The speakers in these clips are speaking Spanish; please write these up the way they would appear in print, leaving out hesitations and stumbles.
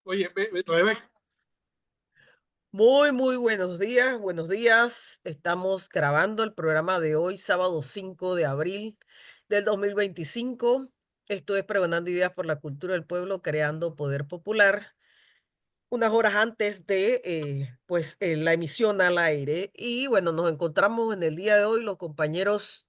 Oye, Rebeca, Muy buenos días, buenos días. Estamos grabando el programa de hoy, sábado 5 de abril del 2025. Esto es Pregonando Ideas por la Cultura del Pueblo, creando poder popular. Unas horas antes de la emisión al aire. Y bueno, nos encontramos en el día de hoy los compañeros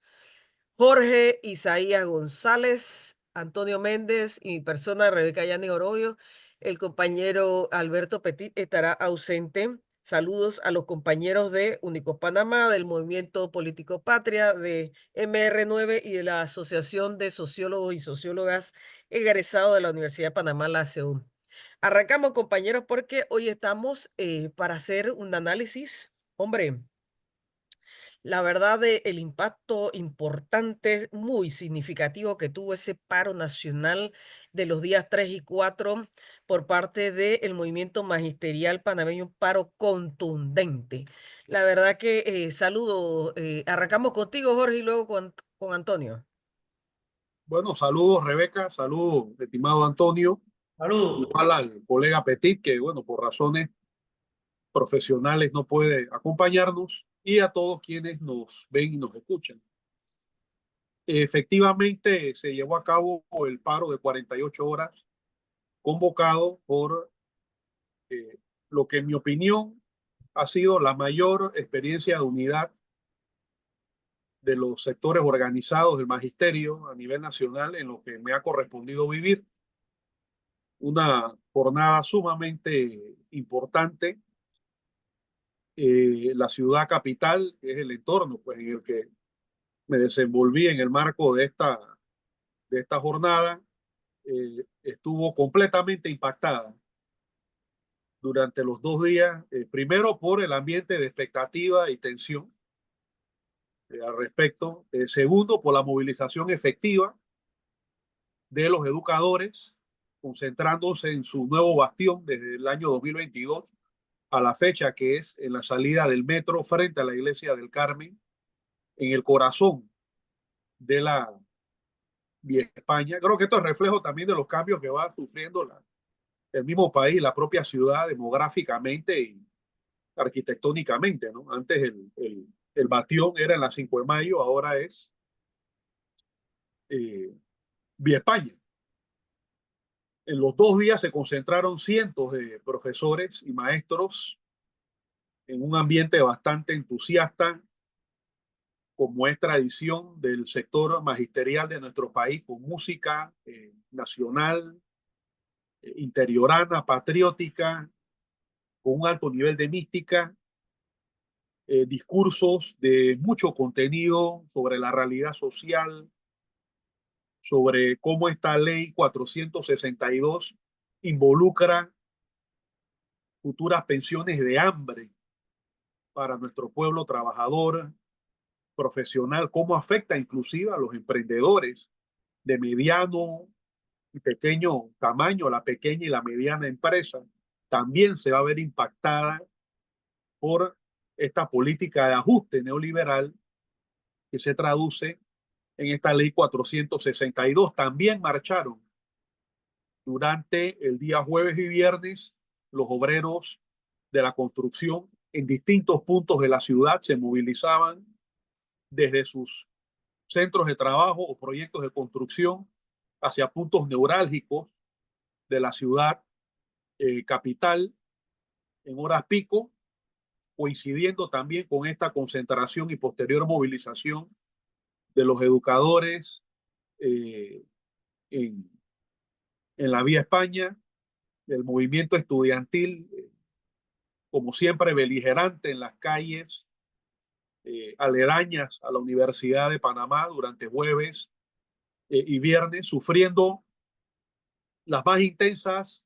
Jorge Isaías González, Antonio Méndez y mi persona, Rebeca Yani Orobio. El compañero Alberto Petit estará ausente. Saludos a los compañeros de Único Panamá, del Movimiento Político Patria, de MR9 y de la Asociación de Sociólogos y Sociólogas egresados de la Universidad de Panamá, la ASEU. Arrancamos, compañeros, porque hoy estamos para hacer un análisis. Hombre, la verdad de el impacto importante, muy significativo que tuvo ese paro nacional de los días 3 y 4 por parte del movimiento magisterial panameño, un paro contundente. La verdad que saludo, arrancamos contigo, Jorge, y luego con Antonio. bueno, saludos Rebeca, saludos estimado Antonio, Saludos. igual al colega Petit, que bueno, por razones profesionales no puede acompañarnos, y a todos quienes nos ven y nos escuchan. Efectivamente, se llevó a cabo el paro de 48 horas convocado por lo que en mi opinión ha sido la mayor experiencia de unidad de los sectores organizados del magisterio a nivel nacional en lo que me ha correspondido vivir. Una jornada sumamente importante. La ciudad capital, que es el entorno pues, en el que me desenvolví en el marco de esta jornada, estuvo completamente impactada durante los 2 días, primero por el ambiente de expectativa y tensión al respecto, segundo por la movilización efectiva de los educadores, concentrándose en su nuevo bastión desde el año 2022 a la fecha, que es en la salida del metro frente a la iglesia del Carmen, en el corazón de la Vieja España. Creo que esto es reflejo también de los cambios que va sufriendo el mismo país, la propia ciudad, demográficamente y arquitectónicamente, ¿no? Antes el bastión era en la 5 de Mayo, ahora es eh, Vía España. En los 2 días se concentraron cientos de profesores y maestros en un ambiente bastante entusiasta, como es tradición del sector magisterial de nuestro país, con música nacional, interiorana, patriótica, con un alto nivel de mística, discursos de mucho contenido sobre la realidad social, sobre cómo esta ley 462 involucra futuras pensiones de hambre para nuestro pueblo trabajador, profesional, cómo afecta inclusive a los emprendedores de mediano y pequeño tamaño, la pequeña y la mediana empresa, también se va a ver impactada por esta política de ajuste neoliberal que se traduce en esta ley 462. También marcharon durante el día jueves y viernes los obreros de la construcción en distintos puntos de la ciudad, se movilizaban desde sus centros de trabajo o proyectos de construcción hacia puntos neurálgicos de la ciudad capital en horas pico, coincidiendo también con esta concentración y posterior movilización de los educadores eh, en, en la Vía España, del movimiento estudiantil, como siempre, beligerante en las calles aledañas a la Universidad de Panamá durante jueves y viernes, sufriendo las más intensas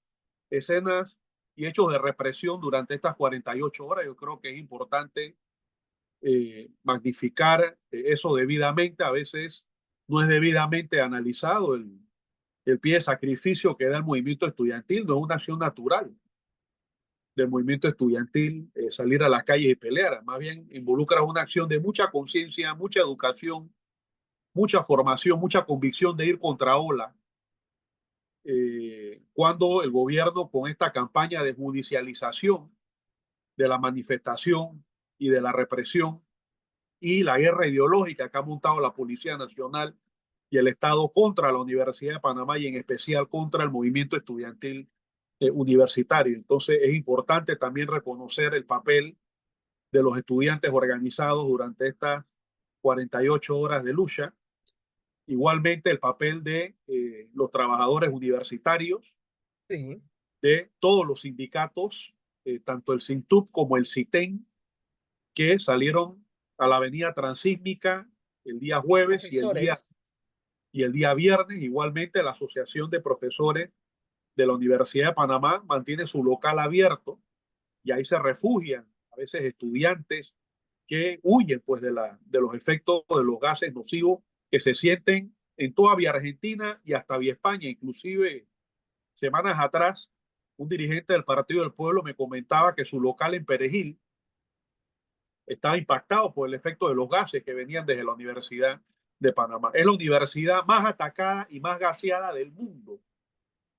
escenas y hechos de represión durante estas 48 horas. Yo creo que es importante magnificar eso debidamente. A veces no es debidamente analizado el pie de sacrificio que da el movimiento estudiantil, no es una acción natural del movimiento estudiantil salir a las calles y pelear, más bien involucra una acción de mucha conciencia, mucha educación, mucha formación, mucha convicción de ir contra ola cuando el gobierno, con esta campaña de judicialización de la manifestación y de la represión y la guerra ideológica que ha montado la Policía Nacional y el Estado contra la Universidad de Panamá y en especial contra el movimiento estudiantil universitario. Entonces es importante también reconocer el papel de los estudiantes organizados durante estas 48 horas de lucha. Igualmente el papel de los trabajadores universitarios, Sí, de todos los sindicatos, tanto el SINTUP como el CITEN, que salieron a la avenida Transísmica el día jueves profesores. y el día viernes. Igualmente la Asociación de Profesores de la Universidad de Panamá mantiene su local abierto y ahí se refugian a veces estudiantes que huyen pues de los efectos de los gases nocivos que se sienten en toda Vía Argentina y hasta Vía España. Inclusive semanas atrás un dirigente del Partido del Pueblo me comentaba que su local en Perejil estaba impactado por el efecto de los gases que venían desde la Universidad de Panamá. Es la universidad más atacada y más gaseada del mundo.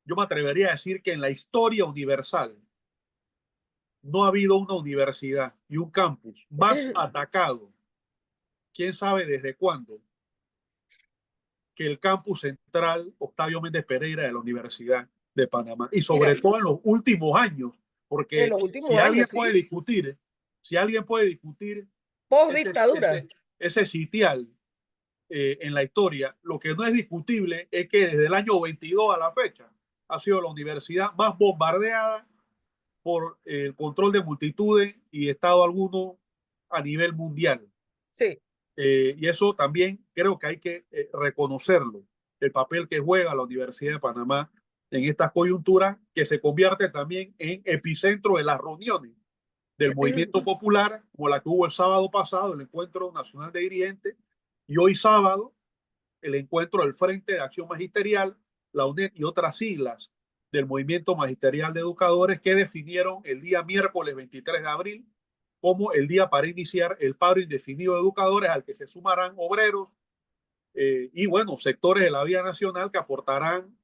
Yo me atrevería a decir que en la historia universal no ha habido una universidad y un campus más atacado, quién sabe desde cuándo, que el campus central Octavio Méndez Pereira de la Universidad de Panamá. Y sobre Mira, todo en los últimos años, en porque los últimos años, sí, si alguien puede discutir post ese, dictadura. ese, ese sitial en la historia, lo que no es discutible es que desde el año 22 a la fecha ha sido la universidad más bombardeada por el control de multitudes y Estado alguno a nivel mundial. Sí. Y eso también creo que hay que reconocerlo, el papel que juega la Universidad de Panamá en esta coyuntura, que se convierte también en epicentro de las reuniones del movimiento popular, como la que hubo el sábado pasado, el Encuentro Nacional de Dirigentes, y hoy sábado el encuentro del Frente de Acción Magisterial, la UNED y otras siglas del Movimiento Magisterial de Educadores que definieron el día miércoles 23 de abril como el día para iniciar el paro indefinido de educadores al que se sumarán obreros y, bueno, sectores de la vía nacional que aportarán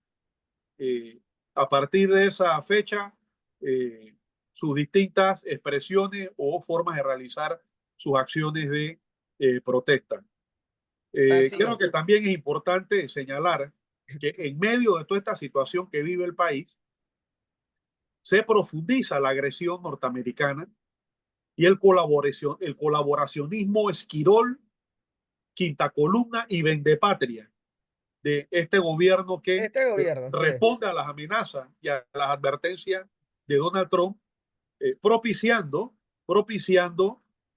a partir de esa fecha eh, sus distintas expresiones o formas de realizar sus acciones de protesta. Así Creo que es. también es importante señalar que en medio de toda esta situación que vive el país, se profundiza la agresión norteamericana y el colaboracionismo esquirol, quinta columna y vendepatria de este gobierno que Este gobierno, sí. responde a las amenazas y a las advertencias de Donald Trump, propiciando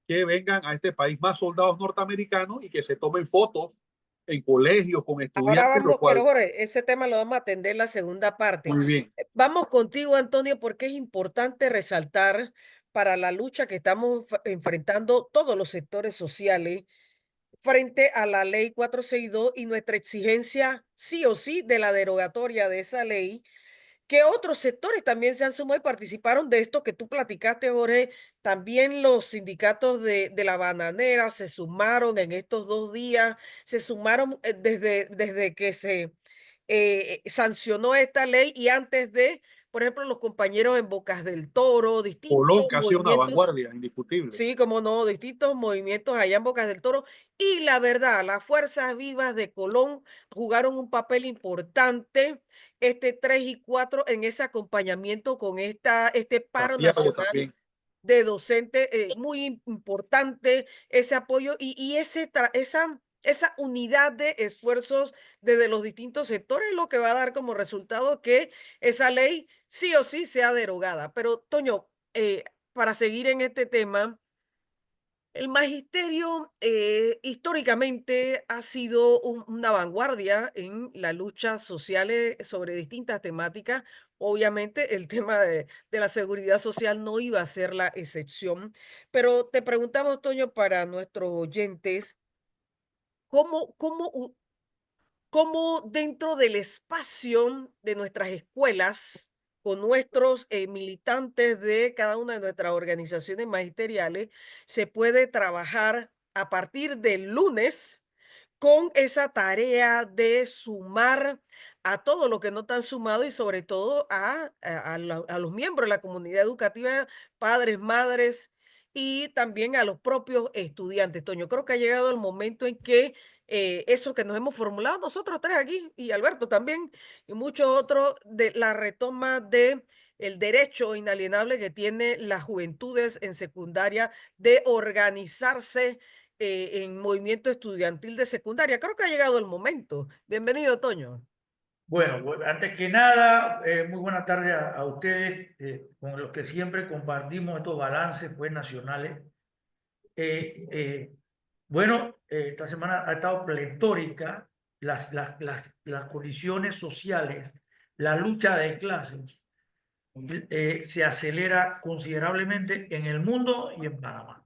que vengan a este país más soldados norteamericanos y que se tomen fotos en colegios con Ahora estudiantes, lo vamos, pero cual, Jorge, ese tema lo vamos a atender en la segunda parte. muy bien. Vamos contigo, Antonio, porque es importante resaltar para la lucha que estamos enfrentando todos los sectores sociales frente a la ley 462 y nuestra exigencia sí o sí de la derogatoria de esa ley, que otros sectores también se han sumado y participaron de esto que tú platicaste, Jorge. También los sindicatos de la bananera se sumaron en estos 2 días, se sumaron desde que se sancionó esta ley y antes de, por ejemplo, los compañeros en Bocas del Toro, Colón, distintos que ha sido una movimientos. vanguardia indiscutible. Sí, como no, distintos movimientos allá en Bocas del Toro. Y la verdad, las fuerzas vivas de Colón jugaron un papel importante, 3 y 4, en ese acompañamiento con este paro Santiago nacional también. de docentes, muy importante ese apoyo y esa unidad de esfuerzos desde los distintos sectores, lo que va a dar como resultado que esa ley sí o sí sea derogada. Pero, Toño, para seguir en este tema, el magisterio históricamente ha sido una vanguardia en las luchas sociales sobre distintas temáticas. Obviamente el tema de la seguridad social no iba a ser la excepción, pero te preguntamos, Toño, para nuestros oyentes, ¿cómo cómo dentro del espacio de nuestras escuelas, con nuestros militantes de cada una de nuestras organizaciones magisteriales, se puede trabajar a partir del lunes con esa tarea de sumar a todo lo que no te han sumado y sobre todo a los miembros de la comunidad educativa, padres, madres y también a los propios estudiantes. Toño, creo que ha llegado el momento en que eso que nos hemos formulado nosotros tres aquí y Alberto también y muchos otros de la retoma de el derecho inalienable que tiene las juventudes en secundaria de organizarse en movimiento estudiantil de secundaria. Creo que ha llegado el momento. Bienvenido, Toño. Bueno, antes que nada, muy buena tarde a ustedes, con los que siempre compartimos estos balances pues, nacionales. Esta semana ha estado pletórica las condiciones sociales, la lucha de clases, se acelera considerablemente en el mundo y en Panamá.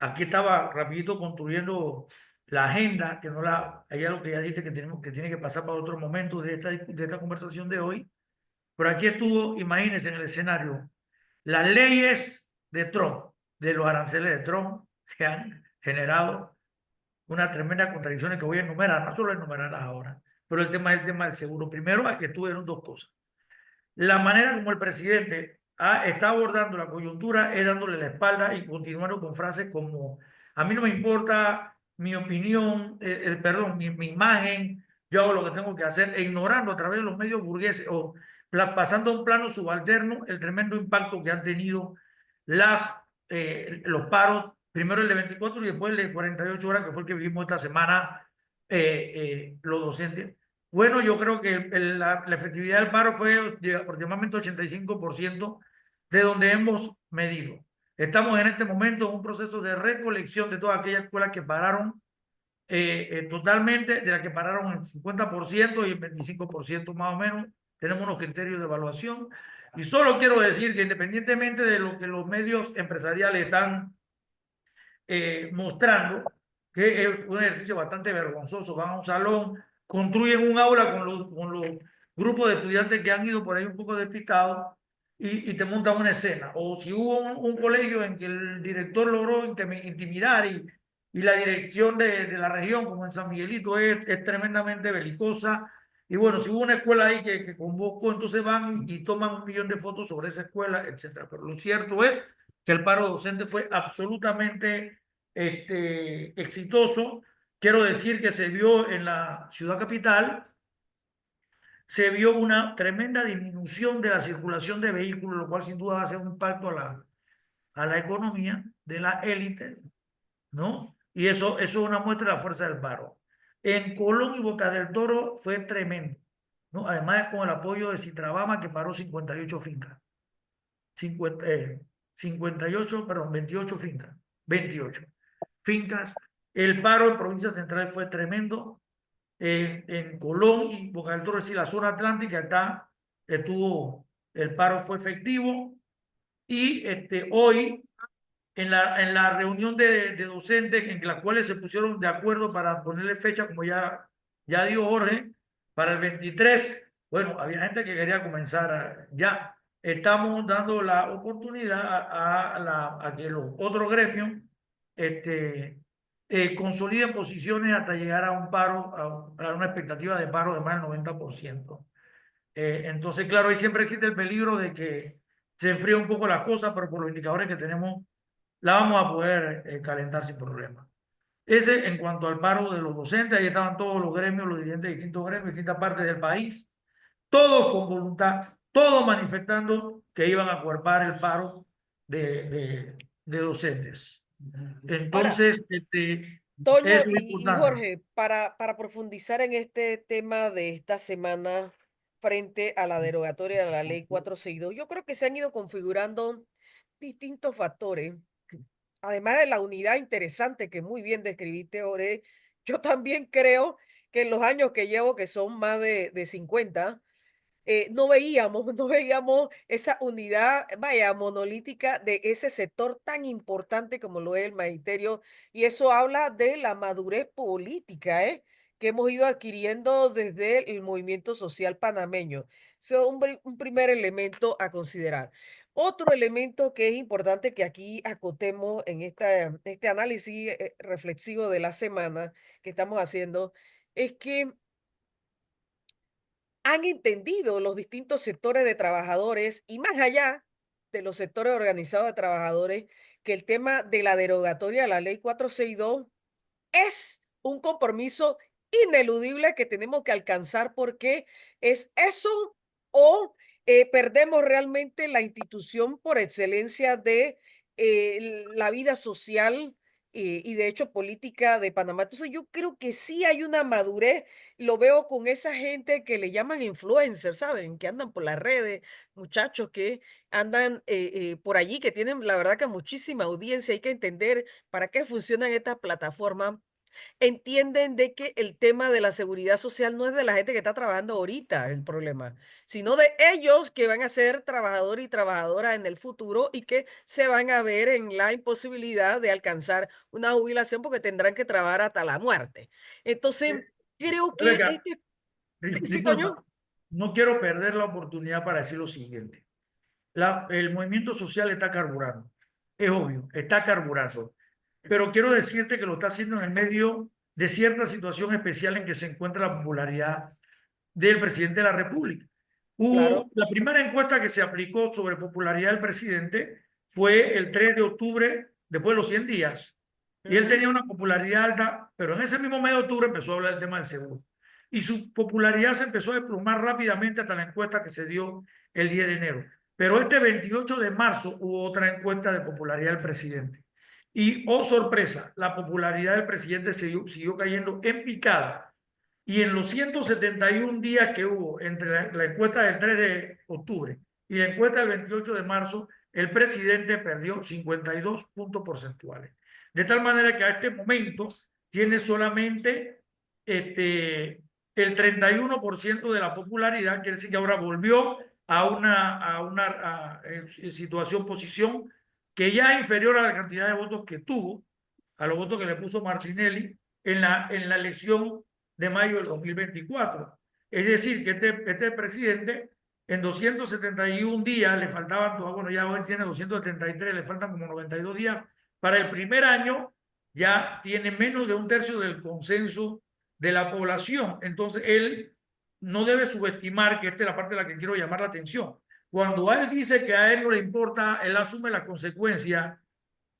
Aquí estaba rapidito construyendo la agenda, que no la, hay algo que ya dijiste que tiene que pasar para otro momento de esta conversación de hoy. Pero aquí estuvo, imagínense en el escenario, las leyes de Trump, de los aranceles de Trump, que han generado unas tremendas contradicciones que voy a enumerar, no solo enumerarlas ahora, pero el tema es el tema del seguro. Primero, aquí estuvieron dos cosas. La manera como el presidente está abordando la coyuntura es dándole la espalda y continuando con frases como a mí no me importa mi opinión, perdón, mi imagen, yo hago lo que tengo que hacer, e ignorando a través de los medios burgueses o pasando a un plano subalterno el tremendo impacto que han tenido los paros, primero el de 24 y después el de 48 horas, que fue el que vivimos esta semana los docentes. Bueno, yo creo que la efectividad del paro fue de aproximadamente 85% de donde hemos medido. Estamos en este momento en un proceso de recolección de todas aquellas escuelas que pararon totalmente, de las que pararon el 50% y el 25% más o menos. Tenemos unos criterios de evaluación. Y solo quiero decir que independientemente de lo que los medios empresariales están mostrando, que es un ejercicio bastante vergonzoso, van a un salón, construyen un aula con los grupos de estudiantes que han ido por ahí un poco despistados y te montan una escena. O si hubo un colegio en que el director logró intimidar y la dirección de la región, como en San Miguelito, es tremendamente belicosa. Y bueno, si hubo una escuela ahí que convocó, entonces van y toman 1 millón de fotos sobre esa escuela, etcétera. Pero lo cierto es que el paro docente fue absolutamente exitoso. Quiero decir que se vio en la ciudad capital, se vio una tremenda disminución de la circulación de vehículos, lo cual sin duda va a hacer un impacto a la economía de la élite, ¿no? Y eso es una muestra de la fuerza del paro. En Colón y Boca del Toro fue tremendo, ¿no? Además, con el apoyo de Citrabama, que paró 58 fincas. 50, 58, perdón, 28 fincas. 28 fincas. El paro en provincias centrales fue tremendo. En Colón y Boca del Toro, es decir, la zona atlántica, acá el paro fue efectivo. Y hoy, en la reunión de docentes, en las cuales se pusieron de acuerdo para ponerle fecha, como ya dijo Jorge, para el 23, bueno, había gente que quería comenzar ya. Estamos dando la oportunidad a que los otros gremios consoliden posiciones hasta llegar a un paro, a una expectativa de paro de más del 90%. Entonces, claro, ahí siempre existe el peligro de que se enfríe un poco las cosas, pero por los indicadores que tenemos, la vamos a poder calentar sin problema. Ese en cuanto al paro de los docentes, ahí estaban todos los gremios, los dirigentes de distintos gremios, distintas partes del país, todos con voluntad, todos manifestando que iban a acuerpar el paro de docentes. Ahora, Entonces, Toño es lo y importante. Jorge, para profundizar en este tema de esta semana frente a la derogatoria de la ley 462, yo creo que se han ido configurando distintos factores. Además de la unidad interesante que muy bien describiste, Jorge, yo también creo que en los años que llevo, que son más de 50, no veíamos, no veíamos esa unidad, vaya, monolítica de ese sector tan importante como lo es el magisterio, y eso habla de la madurez política, ¿eh? que hemos ido adquiriendo desde el movimiento social panameño. Eso es un primer elemento a considerar. Otro elemento que es importante que aquí acotemos en este análisis reflexivo de la semana que estamos haciendo es que han entendido los distintos sectores de trabajadores y más allá de los sectores organizados de trabajadores que el tema de la derogatoria de la ley 462 es un compromiso ineludible que tenemos que alcanzar porque es eso o perdemos realmente la institución por excelencia de la vida social y de hecho política de Panamá. Entonces yo creo que sí hay una madurez, lo veo con esa gente que le llaman influencers, ¿saben? Que andan por las redes, muchachos que andan por allí, que tienen la verdad que muchísima audiencia, hay que entender para qué funcionan estas plataformas, entienden de que el tema de la seguridad social no es de la gente que está trabajando ahorita el problema, sino de ellos que van a ser trabajadores y trabajadoras en el futuro y que se van a ver en la imposibilidad de alcanzar una jubilación porque tendrán que trabajar hasta la muerte. Entonces, creo que Rebeca, este, sí, disculpa, Toño, no quiero perder la oportunidad para decir lo siguiente. El movimiento social está carburando, es obvio, está carburando, pero quiero decirte que lo está haciendo en el medio de cierta situación especial en que se encuentra la popularidad del presidente de la República. claro. La primera encuesta que se aplicó sobre popularidad del presidente fue el 3 de octubre, después de los 100 días, y él Ujú. tenía una popularidad alta, pero en ese mismo mes de octubre empezó a hablar del tema del seguro. Y su popularidad se empezó a desplomar rápidamente hasta la encuesta que se dio el 10 de enero. Pero este 28 de marzo hubo otra encuesta de popularidad del presidente. Y, oh sorpresa, la popularidad del presidente siguió cayendo en picada. Y en los 171 días que hubo entre la encuesta del 3 de octubre y la encuesta del 28 de marzo, el presidente perdió 52 puntos porcentuales. De tal manera que a este momento tiene solamente el 31% de la popularidad, quiere decir que ahora volvió a una situación, posición que ya es inferior a la cantidad de votos que tuvo, a los votos que le puso Martinelli en la elección de mayo del 2024. Es decir, que este presidente en 271 días le faltaban, bueno, ya hoy tiene 273, le faltan como 92 días. Para el primer año ya tiene menos de un tercio del consenso de la población. Entonces, él no debe subestimar, que esta es la parte de la que quiero llamar la atención. Cuando él dice que a él no le importa, él asume la consecuencia,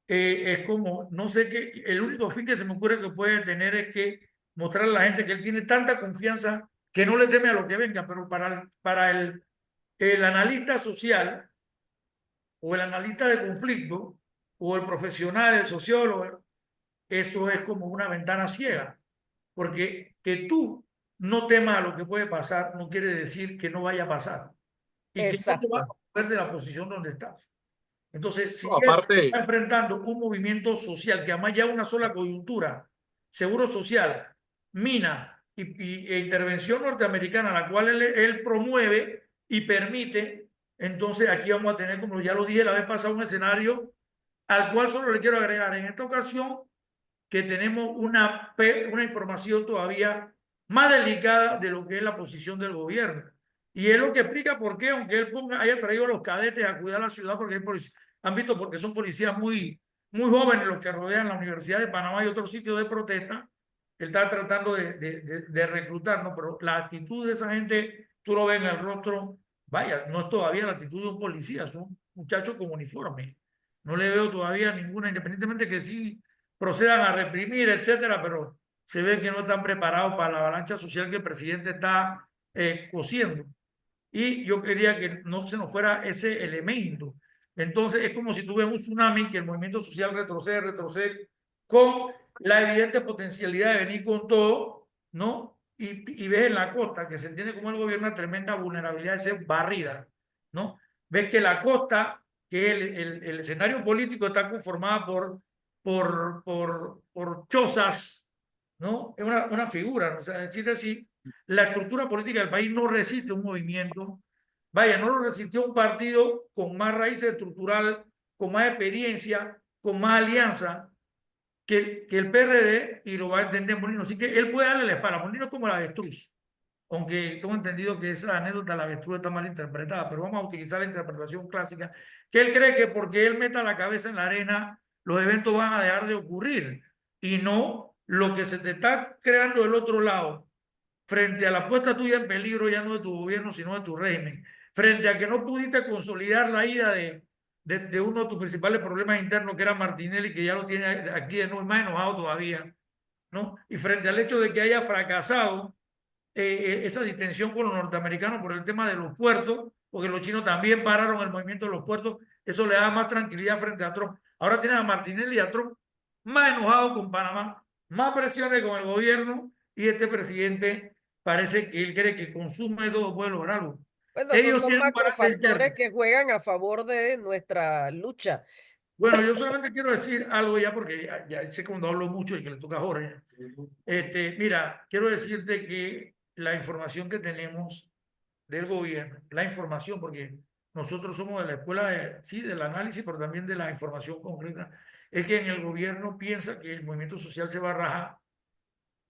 es como, no sé qué, el único fin que se me ocurre que puede tener es que mostrar a la gente que él tiene tanta confianza que no le teme a lo que venga, pero para el analista social o el analista de conflicto o el profesional, el sociólogo, eso es como una ventana ciega, porque que tú no temas a lo que puede pasar no quiere decir que no vaya a pasar y que no te vas a Exacto, mover de la posición donde estás. Entonces, si No, él aparte, está enfrentando un movimiento social que además ya una sola coyuntura, seguro social, mina e intervención norteamericana, la cual él promueve y permite, entonces aquí vamos a tener, como ya lo dije la vez pasada, un escenario al cual solo le quiero agregar en esta ocasión que tenemos una información todavía más delicada de lo que es la posición del gobierno. Y es lo que explica por qué, aunque él haya traído a los cadetes a cuidar la ciudad, porque han visto porque son policías muy jóvenes los que rodean la Universidad de Panamá y otros sitios de protesta, él está tratando de reclutar, ¿no? Pero la actitud de esa gente, tú lo ves en el rostro, vaya, no es todavía la actitud de un policía, son muchachos con uniforme. No le veo todavía ninguna, independientemente que sí procedan a reprimir, etcétera, pero se ve que no están preparados para la avalancha social que el presidente está cosiendo. Y yo quería que no se nos fuera ese elemento. Entonces es como si tú ves un tsunami que el movimiento social retrocede con la evidente potencialidad de venir con todo, ¿no? Y ves en la costa, que se entiende como el gobierno, una tremenda vulnerabilidad de ser barrida, ¿no? Ves que la costa, que el escenario político está conformado por chozas, ¿no? Es una figura, ¿no? O sea, decir así, la estructura política del país no resiste un movimiento, vaya, no lo resistió un partido con más raíces estructural, con más experiencia, con más alianza, que el PRD, y lo va a entender Molino. Así que él puede darle la espalda. Molino es como el avestruz, aunque tengo entendido que esa anécdota la avestruz está mal interpretada, pero vamos a utilizar la interpretación clásica, que él cree que porque él meta la cabeza en la arena, los eventos van a dejar de ocurrir, y no lo que se te está creando del otro lado, frente a la puesta tuya en peligro ya no de tu gobierno, sino de tu régimen, frente a que no pudiste consolidar la ida de uno de tus principales problemas internos, que era Martinelli, que ya lo tiene aquí de nuevo, más enojado todavía, ¿no? Y frente al hecho de que haya fracasado esa distensión con los norteamericanos por el tema de los puertos, porque los chinos también pararon el movimiento de los puertos, eso le da más tranquilidad frente a Trump. Ahora tienes a Martinelli y a Trump más enojados con Panamá, más presiones con el gobierno, y este presidente parece que él cree que con su método puede lograrlo. Bueno, esos Ellos son tienen un balance macrofactores interno. que juegan a favor de nuestra lucha. Bueno, yo solamente quiero decir algo ya, porque ya sé cuando hablo mucho y que le toca a Jorge. Mira, quiero decirte que la información que tenemos del gobierno, la información, porque nosotros somos de la escuela sí, del análisis, pero también de la información concreta, es que en el gobierno piensa que el movimiento social se va a rajar,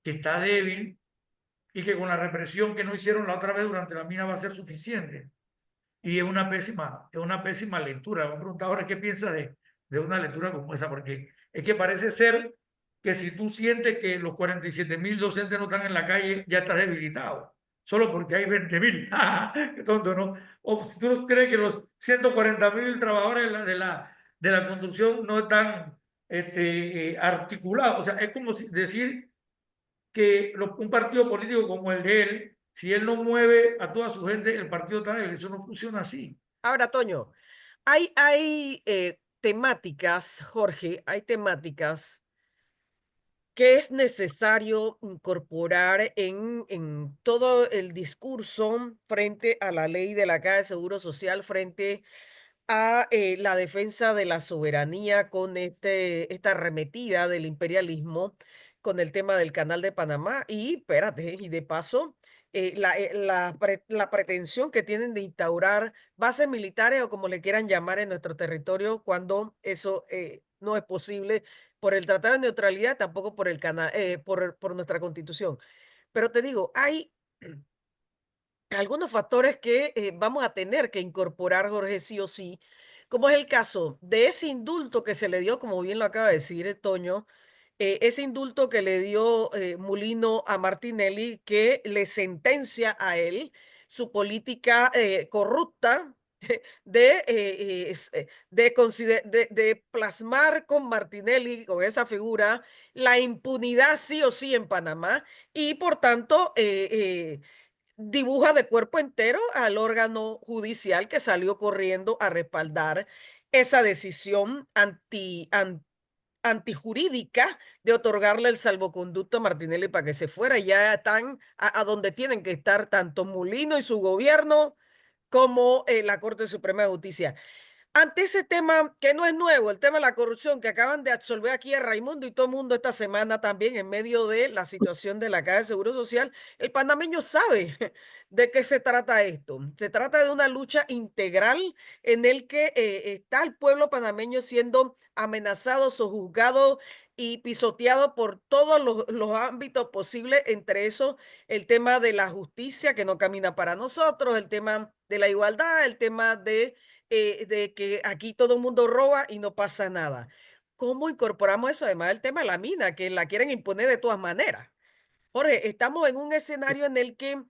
que está débil, y que con la represión que no hicieron la otra vez durante la mina va a ser suficiente. Y es una pésima lectura. Me han preguntado ahora qué piensas de una lectura como esa, porque es que parece ser que si tú sientes que los 47.000 docentes no están en la calle, ya estás debilitado, solo porque hay 20.000. Qué tonto, ¿no? O si tú crees que los 140.000 trabajadores de la construcción no están articulados. O sea, es como decir que un partido político como el de él, si él no mueve a toda su gente, el partido está débil. Eso no funciona así. Ahora, Toño, hay temáticas, Jorge, hay temáticas que es necesario incorporar en todo el discurso frente a la ley de la Caja de Seguro Social, frente a la defensa de la soberanía con esta arremetida del imperialismo con el tema del Canal de Panamá. Y espérate, y de paso, la pretensión que tienen de instaurar bases militares o como le quieran llamar en nuestro territorio, cuando eso no es posible por el Tratado de Neutralidad, tampoco por por nuestra Constitución. Pero te digo, hay algunos factores que vamos a tener que incorporar, Jorge, sí o sí, como es el caso de ese indulto que se le dio, como bien lo acaba de decir Toño, ese indulto que le dio Mulino a Martinelli, que le sentencia a él su política corrupta de plasmar con Martinelli, con esa figura, la impunidad sí o sí en Panamá, y por tanto dibuja de cuerpo entero al órgano judicial que salió corriendo a respaldar esa decisión antijurídica de otorgarle el salvoconducto a Martinelli para que se fuera. Ya están a donde tienen que estar tanto Mulino y su gobierno como la Corte Suprema de Justicia. Ante ese tema que no es nuevo, el tema de la corrupción que acaban de absolver aquí a Raimundo y todo el mundo esta semana también en medio de la situación de la Caja de Seguro Social, el panameño sabe de qué se trata esto. Se trata de una lucha integral en el que está el pueblo panameño siendo amenazado, sojuzgado y pisoteado por todos los ámbitos posibles, entre eso el tema de la justicia que no camina para nosotros, el tema de la igualdad, el tema de que aquí todo el mundo roba y no pasa nada. ¿Cómo incorporamos eso? Además, el tema de la mina, que la quieren imponer de todas maneras. Jorge, estamos en un escenario en el que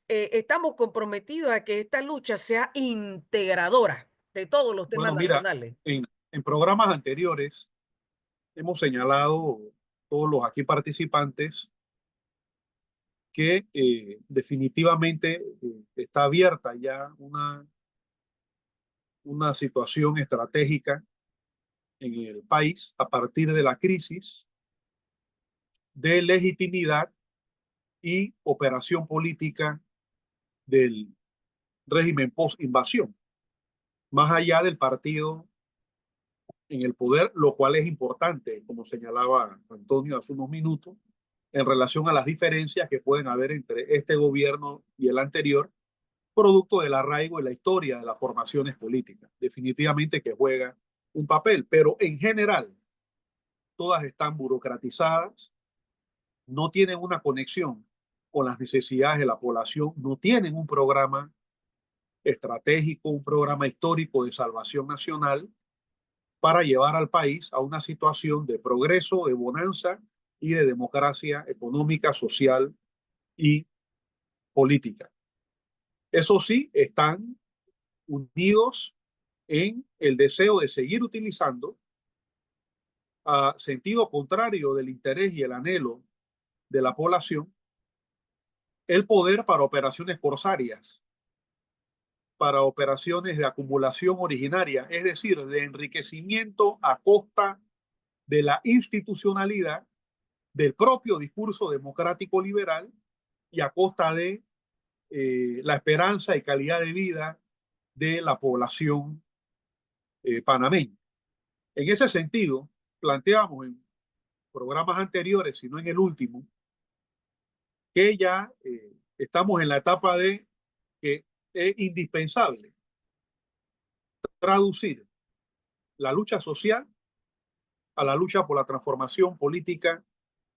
estamos comprometidos a que esta lucha sea integradora de todos los temas Bueno, mira, nacionales. en programas anteriores hemos señalado todos los aquí participantes que definitivamente está abierta ya una situación estratégica en el país a partir de la crisis de legitimidad y operación política del régimen post-invasión, más allá del partido en el poder, lo cual es importante, como señalaba Antonio hace unos minutos, en relación a las diferencias que pueden haber entre este gobierno y el anterior, producto del arraigo y la historia de las formaciones políticas. Definitivamente que juega un papel, pero en general, todas están burocratizadas, no tienen una conexión con las necesidades de la población, no tienen un programa estratégico, un programa histórico de salvación nacional para llevar al país a una situación de progreso, de bonanza y de democracia económica, social y política. Eso sí, están unidos en el deseo de seguir utilizando, a sentido contrario del interés y el anhelo de la población, el poder para operaciones corsarias, para operaciones de acumulación originaria, es decir, de enriquecimiento a costa de la institucionalidad del propio discurso democrático liberal y a costa de la esperanza y calidad de vida de la población panameña. En ese sentido, planteamos en programas anteriores, si no en el último, que ya estamos en la etapa de que es indispensable traducir la lucha social a la lucha por la transformación política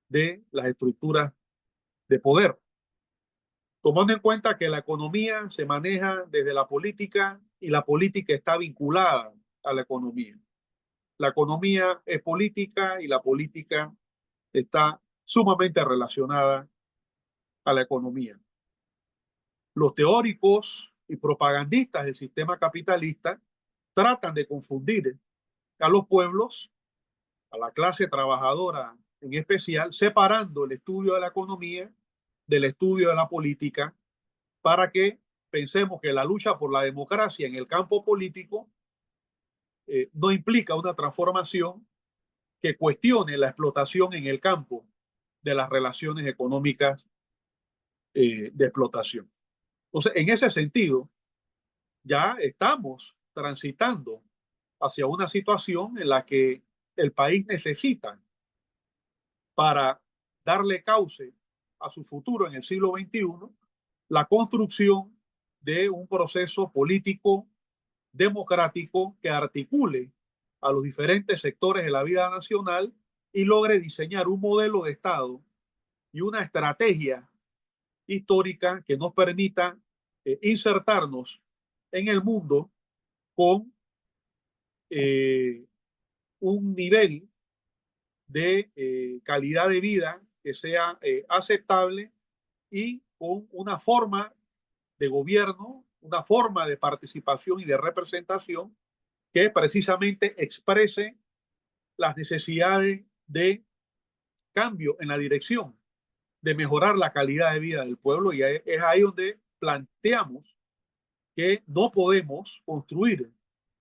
de las estructuras de poder, tomando en cuenta que la economía se maneja desde la política y la política está vinculada a la economía. La economía es política y la política está sumamente relacionada a la economía. Los teóricos y propagandistas del sistema capitalista tratan de confundir a los pueblos, a la clase trabajadora en especial, separando el estudio de la economía del estudio de la política, para que pensemos que la lucha por la democracia en el campo político no implica una transformación que cuestione la explotación en el campo de las relaciones económicas de explotación. Entonces, en ese sentido, ya estamos transitando hacia una situación en la que el país necesita, para darle cauce a su futuro en el siglo XXI, la construcción de un proceso político democrático que articule a los diferentes sectores de la vida nacional y logre diseñar un modelo de Estado y una estrategia histórica que nos permita insertarnos en el mundo con un nivel de calidad de vida que sea aceptable y con una forma de gobierno, una forma de participación y de representación que precisamente exprese las necesidades de cambio en la dirección de mejorar la calidad de vida del pueblo. Y es ahí donde planteamos que no podemos construir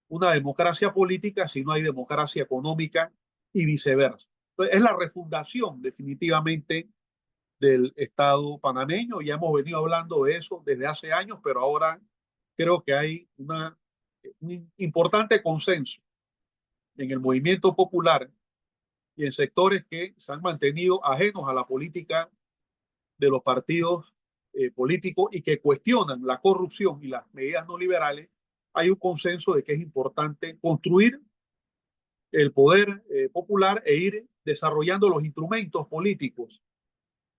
una democracia política si no hay democracia económica y viceversa. Entonces, es la refundación definitivamente del Estado panameño. Ya hemos venido hablando de eso desde hace años, pero ahora creo que hay un importante consenso en el movimiento popular y en sectores que se han mantenido ajenos a la política de los partidos políticos y que cuestionan la corrupción y las medidas no liberales. Hay un consenso de que es importante construir el poder popular e ir desarrollando los instrumentos políticos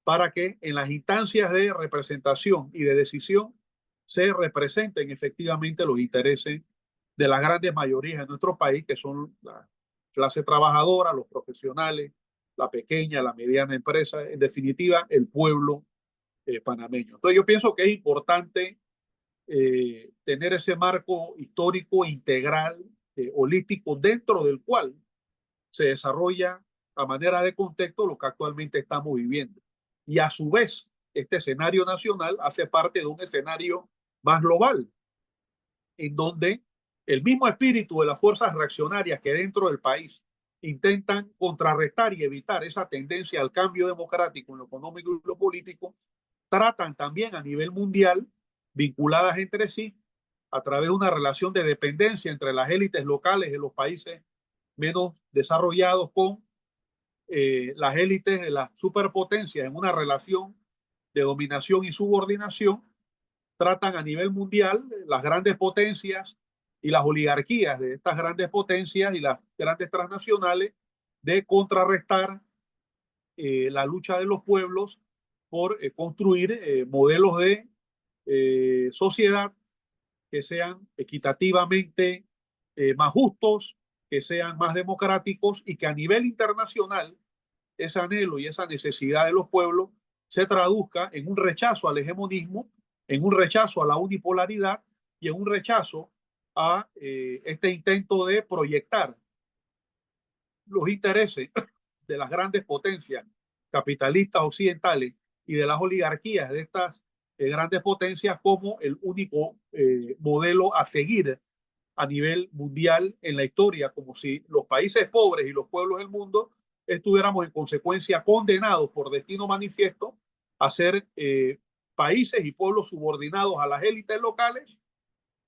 para que en las instancias de representación y de decisión se representen efectivamente los intereses de las grandes mayorías de nuestro país, que son la clase trabajadora, los profesionales, la pequeña, la mediana empresa, en definitiva, el pueblo panameño. Entonces yo pienso que es importante tener ese marco histórico integral, holístico, dentro del cual se desarrolla a manera de contexto lo que actualmente estamos viviendo. Y a su vez, este escenario nacional hace parte de un escenario más global, en donde el mismo espíritu de las fuerzas reaccionarias que dentro del país intentan contrarrestar y evitar esa tendencia al cambio democrático en lo económico y lo político, tratan también a nivel mundial, vinculadas entre sí, a través de una relación de dependencia entre las élites locales de los países menos desarrollados con las élites de las superpotencias, en una relación de dominación y subordinación. Tratan a nivel mundial las grandes potencias y las oligarquías de estas grandes potencias y las grandes transnacionales de contrarrestar la lucha de los pueblos por construir modelos de sociedad que sean equitativamente más justos, que sean más democráticos y que a nivel internacional ese anhelo y esa necesidad de los pueblos se traduzca en un rechazo al hegemonismo, en un rechazo a la unipolaridad y en un rechazo a este intento de proyectar los intereses de las grandes potencias capitalistas occidentales y de las oligarquías de estas grandes potencias como el único modelo a seguir a nivel mundial en la historia, como si los países pobres y los pueblos del mundo estuviéramos en consecuencia condenados por destino manifiesto a ser países y pueblos subordinados a las élites locales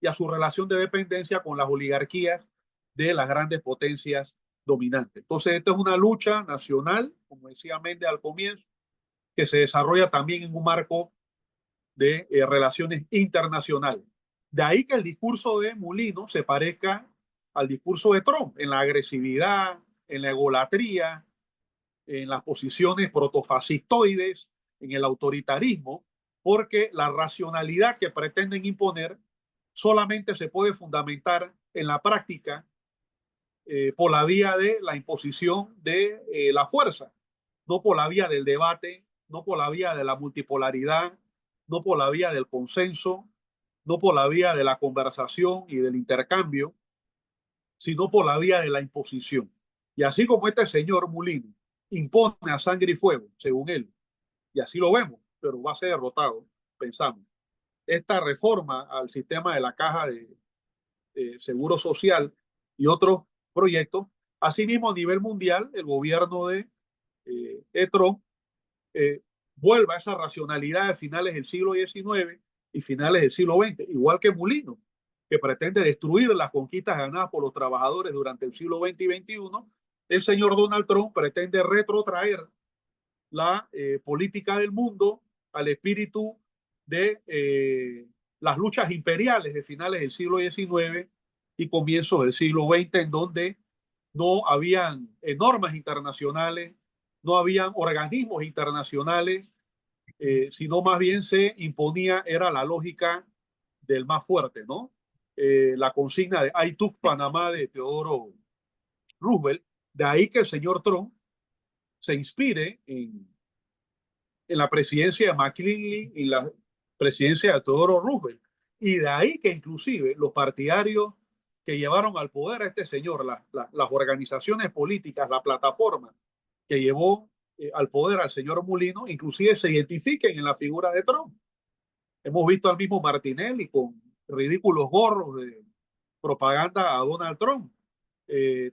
y a su relación de dependencia con las oligarquías de las grandes potencias dominantes. Entonces, esta es una lucha nacional, como decía Méndez al comienzo, que se desarrolla también en un marco de relaciones internacionales. De ahí que el discurso de Mulino se parezca al discurso de Trump en la agresividad, en la egolatría, en las posiciones protofascistoides, en el autoritarismo, porque la racionalidad que pretenden imponer solamente se puede fundamentar en la práctica por la vía de la imposición de la fuerza, no por la vía del debate, no por la vía de la multipolaridad, no por la vía del consenso, no por la vía de la conversación y del intercambio, sino por la vía de la imposición. Y así como este señor Mulino impone a sangre y fuego, según él, y así lo vemos, pero va a ser derrotado, pensamos. Esta reforma al sistema de la caja de seguro social y otros proyectos, asimismo a nivel mundial, el gobierno de Trump vuelva a esa racionalidad de finales del siglo XIX y finales del siglo XX, igual que Mulino, que pretende destruir las conquistas ganadas por los trabajadores durante el siglo XX y XXI. El señor Donald Trump pretende retrotraer la política del mundo al espíritu de las luchas imperiales de finales del siglo XIX y comienzos del siglo XX, en donde no habían normas internacionales, no habían organismos internacionales, sino más bien se imponía, era la lógica del más fuerte, ¿no? La consigna de I took Panamá de Teodoro Roosevelt, de ahí que el señor Trump se inspire en la presidencia de McKinley y la presidencia de Teodoro Roosevelt. Y de ahí que inclusive los partidarios que llevaron al poder a este señor, las organizaciones políticas, la plataforma que llevó al poder al señor Mulino, inclusive se identifiquen en la figura de Trump. Hemos visto al mismo Martinelli con ridículos gorros de propaganda a Donald Trump.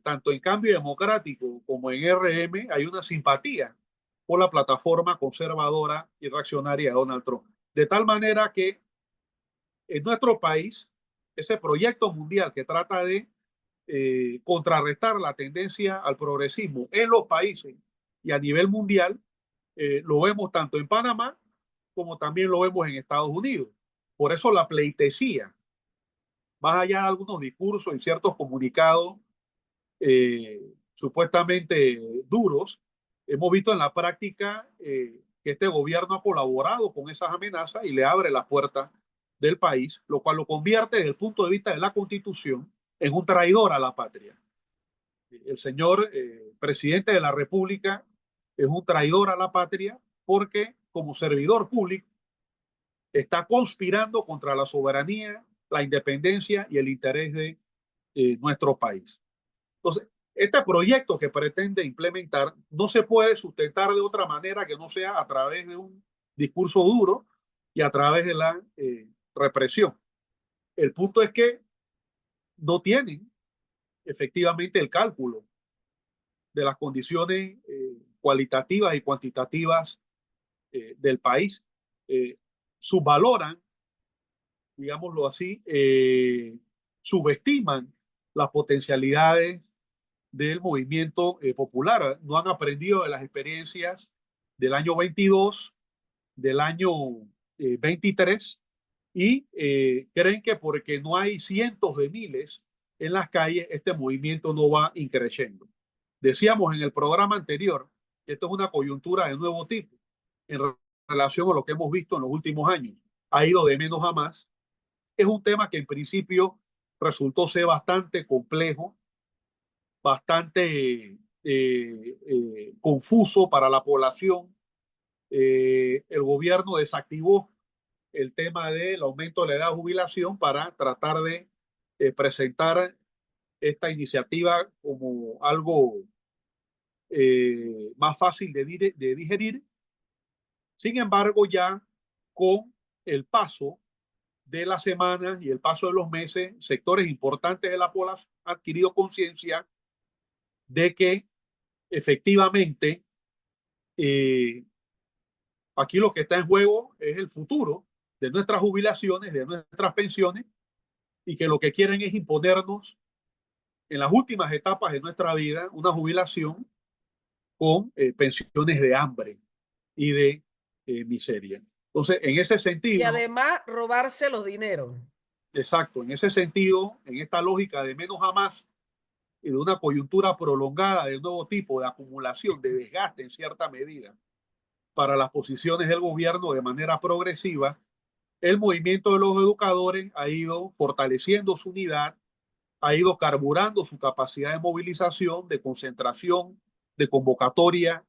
Tanto en Cambio Democrático como en RM hay una simpatía por la plataforma conservadora y reaccionaria de Donald Trump. De tal manera que en nuestro país, ese proyecto mundial que trata de contrarrestar la tendencia al progresismo en los países y a nivel mundial, lo vemos tanto en Panamá como también lo vemos en Estados Unidos. Por eso la pleitesía, más allá de algunos discursos y ciertos comunicados supuestamente duros, hemos visto en la práctica que este gobierno ha colaborado con esas amenazas y le abre las puertas del país, lo cual lo convierte desde el punto de vista de la Constitución en un traidor a la patria. El señor presidente de la República es un traidor a la patria porque como servidor público está conspirando contra la soberanía, la independencia y el interés de nuestro país. Entonces, este proyecto que pretende implementar no se puede sustentar de otra manera que no sea a través de un discurso duro y a través de la represión. El punto es que no tienen efectivamente el cálculo de las condiciones cualitativas y cuantitativas del país. Subvaloran, digámoslo así, subestiman las potencialidades del movimiento popular. No han aprendido de las experiencias del año 22, del año 23 y creen que porque no hay cientos de miles en las calles, este movimiento no va increciendo. Decíamos en el programa anterior que esto es una coyuntura de nuevo tipo en relación a lo que hemos visto en los últimos años. Ha ido de menos a más. Es un tema que en principio resultó ser bastante complejo, bastante confuso para la población. El gobierno desactivó el tema del aumento de la edad de jubilación para tratar de presentar esta iniciativa como algo más fácil de digerir. Sin embargo, ya con el paso de las semanas y el paso de los meses, sectores importantes de la población han adquirido conciencia de que efectivamente aquí lo que está en juego es el futuro de nuestras jubilaciones, de nuestras pensiones, y que lo que quieren es imponernos en las últimas etapas de nuestra vida una jubilación con pensiones de hambre y de miseria. Entonces, en ese Y sentido, además robarse los dineros. exacto, en ese sentido, en esta lógica de menos a más y de una coyuntura prolongada de nuevo tipo de acumulación, de desgaste en cierta medida para las posiciones del gobierno de manera progresiva, el movimiento de los educadores ha ido fortaleciendo su unidad, ha ido carburando su capacidad de movilización, de concentración, de convocatoria,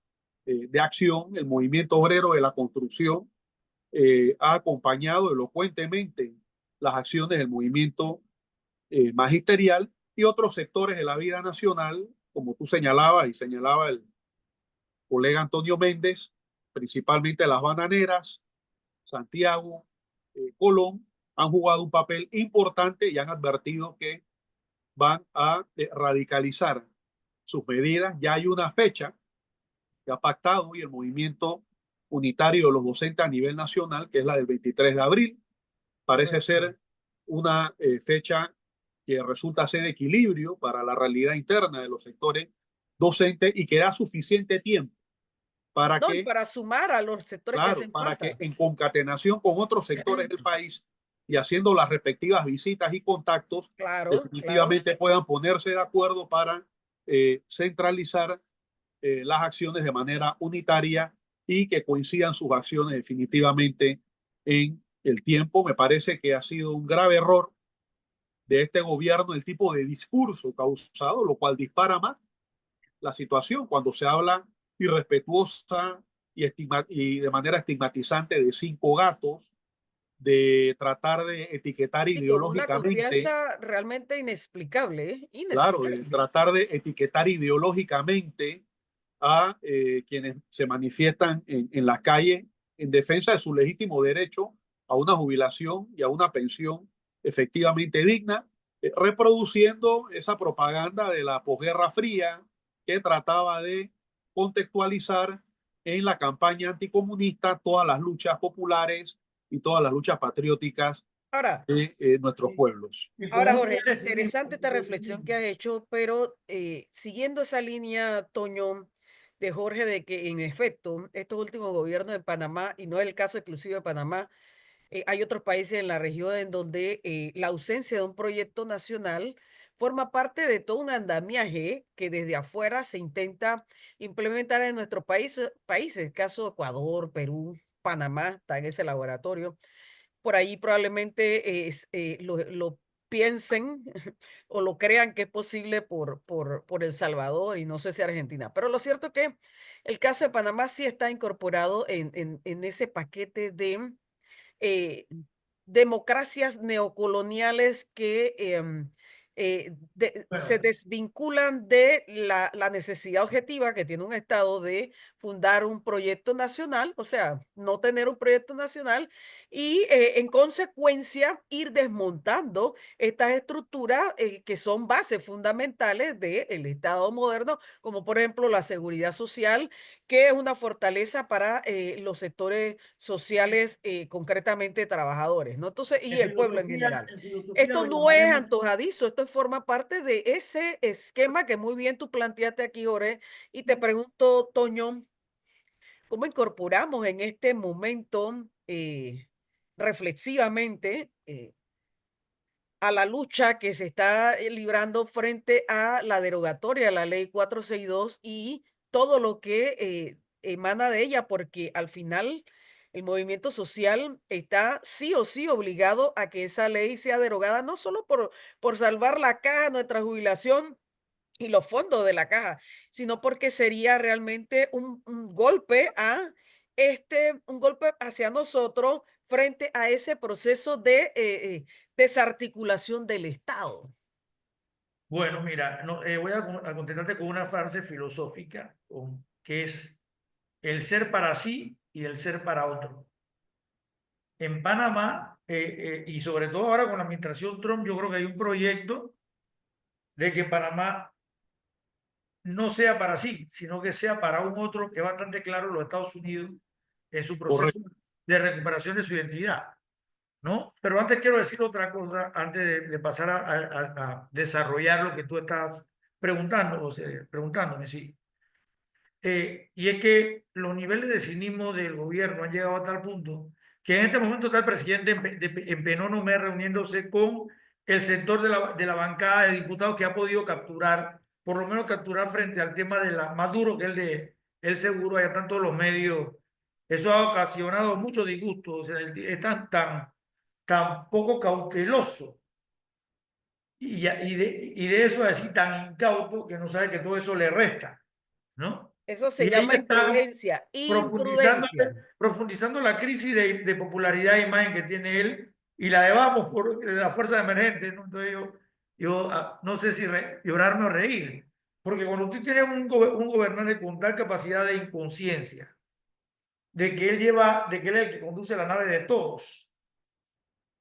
de acción. El movimiento obrero de la construcción ha acompañado elocuentemente las acciones del movimiento magisterial y otros sectores de la vida nacional, como tú señalabas y señalaba el colega Antonio Méndez, principalmente las bananeras, Santiago, Colón, han jugado un papel importante y han advertido que van a radicalizar sus medidas. Ya hay una fecha que ha pactado hoy el movimiento unitario de los docentes a nivel nacional, que es la del 23 de abril. Parece ser una fecha que resulta ser de equilibrio para la realidad interna de los sectores docentes y que da suficiente tiempo para No, y que, para sumar a los sectores que claro, hacen para que falta. en concatenación con otros sectores del país y haciendo las respectivas visitas y contactos, Claro, claro. definitivamente puedan ponerse de acuerdo para centralizar las acciones de manera unitaria y que coincidan sus acciones definitivamente en el tiempo. Me parece que ha sido un grave error de este gobierno el tipo de discurso causado, lo cual dispara más la situación cuando se habla irrespetuosa y de manera estigmatizante de 5 gatos, de tratar de etiquetar Y con una ideológicamente, confianza realmente inexplicable, ¿eh? claro, de Inexplicable. tratar de etiquetar ideológicamente a quienes se manifiestan en la calle en defensa de su legítimo derecho a una jubilación y a una pensión efectivamente digna, reproduciendo esa propaganda de la posguerra fría que trataba de contextualizar en la campaña anticomunista todas las luchas populares y todas las luchas patrióticas Ahora, de nuestros pueblos. Y con ahora, un Jorge, nivel de interesante cinismo, esta reflexión que has hecho, pero siguiendo esa línea, Toño, de Jorge, de que en efecto, estos últimos gobiernos de Panamá, y no es el caso exclusivo de Panamá, hay otros países en la región en donde la ausencia de un proyecto nacional forma parte de todo un andamiaje que desde afuera se intenta implementar en nuestros países, caso Ecuador, Perú, Panamá, está en ese laboratorio. Por ahí probablemente lo piensen o lo crean que es posible por El Salvador y no sé si Argentina. Pero lo cierto es que el caso de Panamá sí está incorporado en ese paquete de eh, democracias neocoloniales que se bueno, desvinculan de la necesidad objetiva que tiene un Estado de fundar un proyecto nacional, o sea, no tener un proyecto nacional y en consecuencia ir desmontando estas estructuras que son bases fundamentales del Estado moderno, como por ejemplo la seguridad social, que es una fortaleza para los sectores sociales, concretamente trabajadores, ¿no? Entonces, y el pueblo en general. en filosofía Esto lo no es llamaremos, antojadizo, esto forma parte de ese esquema que muy bien tú planteaste aquí, Jorge, y te pregunto, Toño, ¿cómo incorporamos en este momento reflexivamente a la lucha que se está librando frente a la derogatoria de la ley 462 y todo lo que emana de ella, porque al final el movimiento social está sí o sí obligado a que esa ley sea derogada, no solo por salvar la caja, nuestra jubilación y los fondos de la caja, sino porque sería realmente un golpe a un golpe hacia nosotros frente a ese proceso de desarticulación del Estado. Bueno, mira, no, voy a contestarte con una frase filosófica, que es el ser para sí y el ser para otro. En Panamá, y sobre todo ahora con la administración Trump, yo creo que hay un proyecto de que Panamá no sea para sí, sino que sea para un otro, que es bastante claro los Estados Unidos en su proceso Correcto. de recuperación de su identidad, ¿no? Pero antes quiero decir otra cosa, antes de pasar a desarrollar lo que tú estás preguntando, o sea, preguntándome, sí. Y es que los niveles de cinismo del gobierno han llegado a tal punto que en este momento está el presidente en Penono Mer reuniéndose con el sector de la bancada de diputados que ha podido capturar, por lo menos capturar frente al tema de la más duro que el de el seguro, allá están todos los medios. Eso ha ocasionado mucho disgusto, o sea, es tan poco cauteloso y de eso así tan incauto que no sabe que todo eso le resta, ¿no? Eso se Y ahí llama está imprudencia, profundizando, imprudencia. profundizando la crisis de popularidad e imagen que tiene él y la de vamos por la fuerza emergente, ¿no? Entonces yo no sé si llorarme o reír, porque cuando tú tienes un gobernante con tal capacidad de inconsciencia, de que de que él es el que conduce la nave de todos,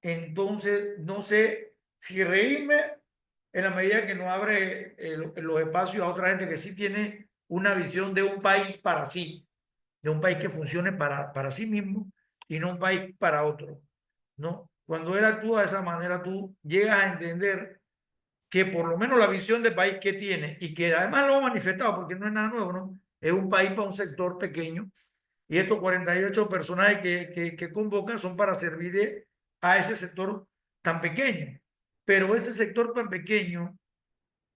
entonces no sé si reírme en la medida que no abre los espacios a otra gente que sí tiene una visión de un país para sí, de un país que funcione para sí mismo y no un país para otro, ¿no? Cuando él actúa de esa manera, tú llegas a entender que por lo menos la visión de país que tiene y que además lo ha manifestado, porque no es nada nuevo, ¿no? Es un país para un sector pequeño y estos 48 personajes que convocan son para servir a ese sector tan pequeño. Pero ese sector tan pequeño,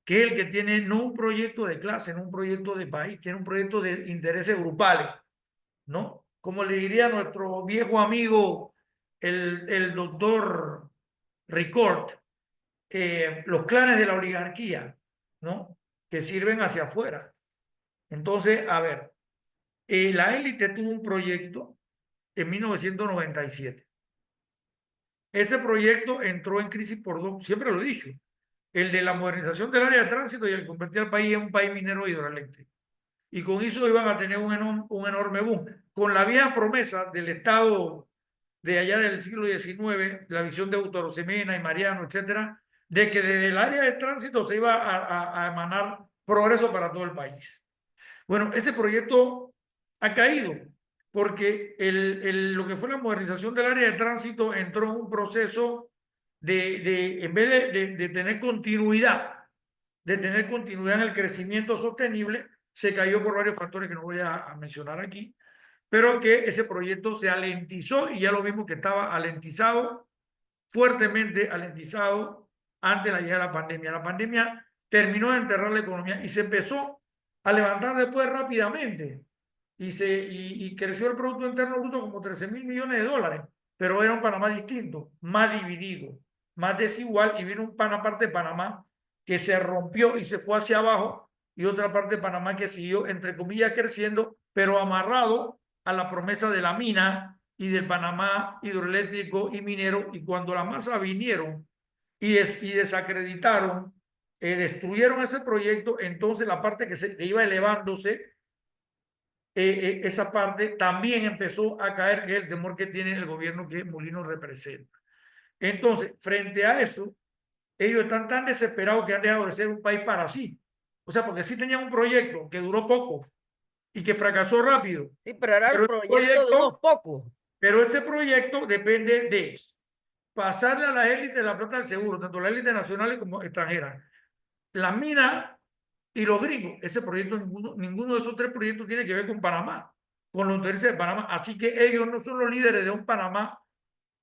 que es el que tiene no un proyecto de clase, no un proyecto de país, tiene un proyecto de intereses grupales, ¿no? Como le diría a nuestro viejo amigo, el doctor Ricord, los clanes de la oligarquía, ¿no? Que sirven hacia afuera. Entonces, a ver, la élite tuvo un proyecto en 1997. Ese proyecto entró en crisis por dos, siempre lo he dicho, el de la modernización del área de tránsito y el convertir al país en un país minero hidroeléctrico. Y con eso iban a tener un enorme boom. Con la vieja promesa del Estado de allá del siglo XIX, la visión de Autorosemena y Mariano, etcétera, de que desde el área de tránsito se iba a emanar progreso para todo el país. Bueno, ese proyecto ha caído porque lo que fue la modernización del área de tránsito entró en un proceso en vez de tener continuidad en el crecimiento sostenible, se cayó por varios factores que no voy a mencionar aquí, pero que ese proyecto se alentizó y ya lo vimos que estaba alentizado, fuertemente alentizado antes de la llegada de la pandemia. La pandemia terminó de enterrar la economía y se empezó a levantar después rápidamente y creció el Producto Interno Bruto como 13.000 millones de dólares, pero era un Panamá distinto, más dividido, más desigual y vino una parte de Panamá que se rompió y se fue hacia abajo y otra parte de Panamá que siguió, entre comillas, creciendo, pero amarrado a la promesa de la mina y del Panamá hidroeléctrico y minero. Y cuando las masas vinieron y desacreditaron, destruyeron ese proyecto, entonces la parte que iba elevándose, esa parte también empezó a caer, que es el temor que tiene el gobierno que Molino representa. Entonces, frente a eso, ellos están tan desesperados que han dejado de ser un país para sí. O sea, porque sí tenían un proyecto que duró poco y que fracasó rápido. Sí, pero era el Pero ese proyecto de unos proyecto, pocos. pero ese proyecto depende de pasarle a la élite la plata del seguro, tanto la élite nacional como extranjera. La mina y los gringos, ese proyecto, ninguno de esos tres proyectos tiene que ver con Panamá, con los intereses de Panamá. Así que ellos no son los líderes de un Panamá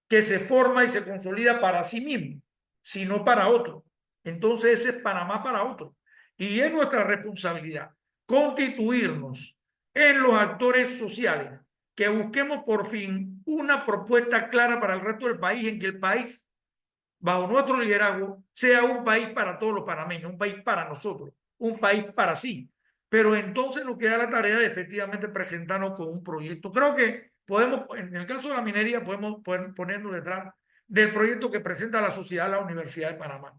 que se forma y se consolida para sí mismo, sino para otro. Entonces ese es Panamá para otro. Y es nuestra responsabilidad constituirnos en los actores sociales, que busquemos por fin una propuesta clara para el resto del país, en que el país, bajo nuestro liderazgo, sea un país para todos los panameños, un país para nosotros, un país para sí. Pero entonces nos queda la tarea de efectivamente presentarnos con un proyecto. Creo que podemos, en el caso de la minería, podemos ponernos detrás del proyecto que presenta la sociedad la Universidad de Panamá.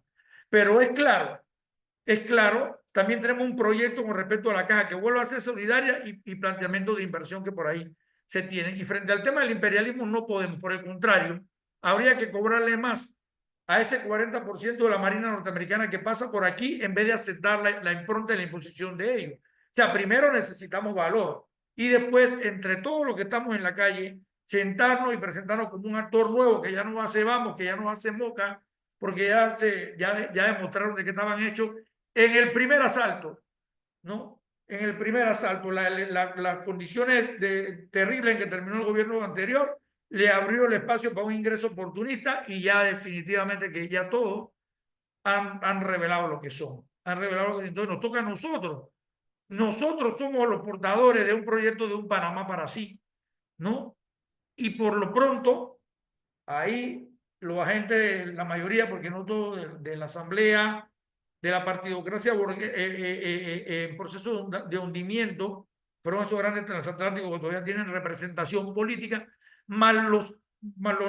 Pero es claro, también tenemos un proyecto con respecto a la caja que vuelva a ser solidaria y planteamiento de inversión que por ahí se tiene. Y frente al tema del imperialismo no podemos, por el contrario, habría que cobrarle más a ese 40% de la Marina norteamericana que pasa por aquí en vez de aceptar la impronta de la imposición de ellos. O sea, primero necesitamos valor y después, entre todos los que estamos en la calle, sentarnos y presentarnos como un actor nuevo que ya no hace vamos, que ya no hace moca, porque ya demostraron de que estaban hechos en el primer asalto, ¿no? En el primer asalto, las condiciones terribles en que terminó el gobierno anterior le abrió el espacio para un ingreso oportunista y ya definitivamente que ya todos han revelado lo que son. Han revelado lo que, entonces nos toca a nosotros. Nosotros somos los portadores de un proyecto de un Panamá para sí, ¿no? Y por lo pronto, ahí los agentes, la mayoría, porque no todos, de la Asamblea, de la partidocracia en proceso de hundimiento, fueron esos grandes transatlánticos que todavía tienen representación política, más los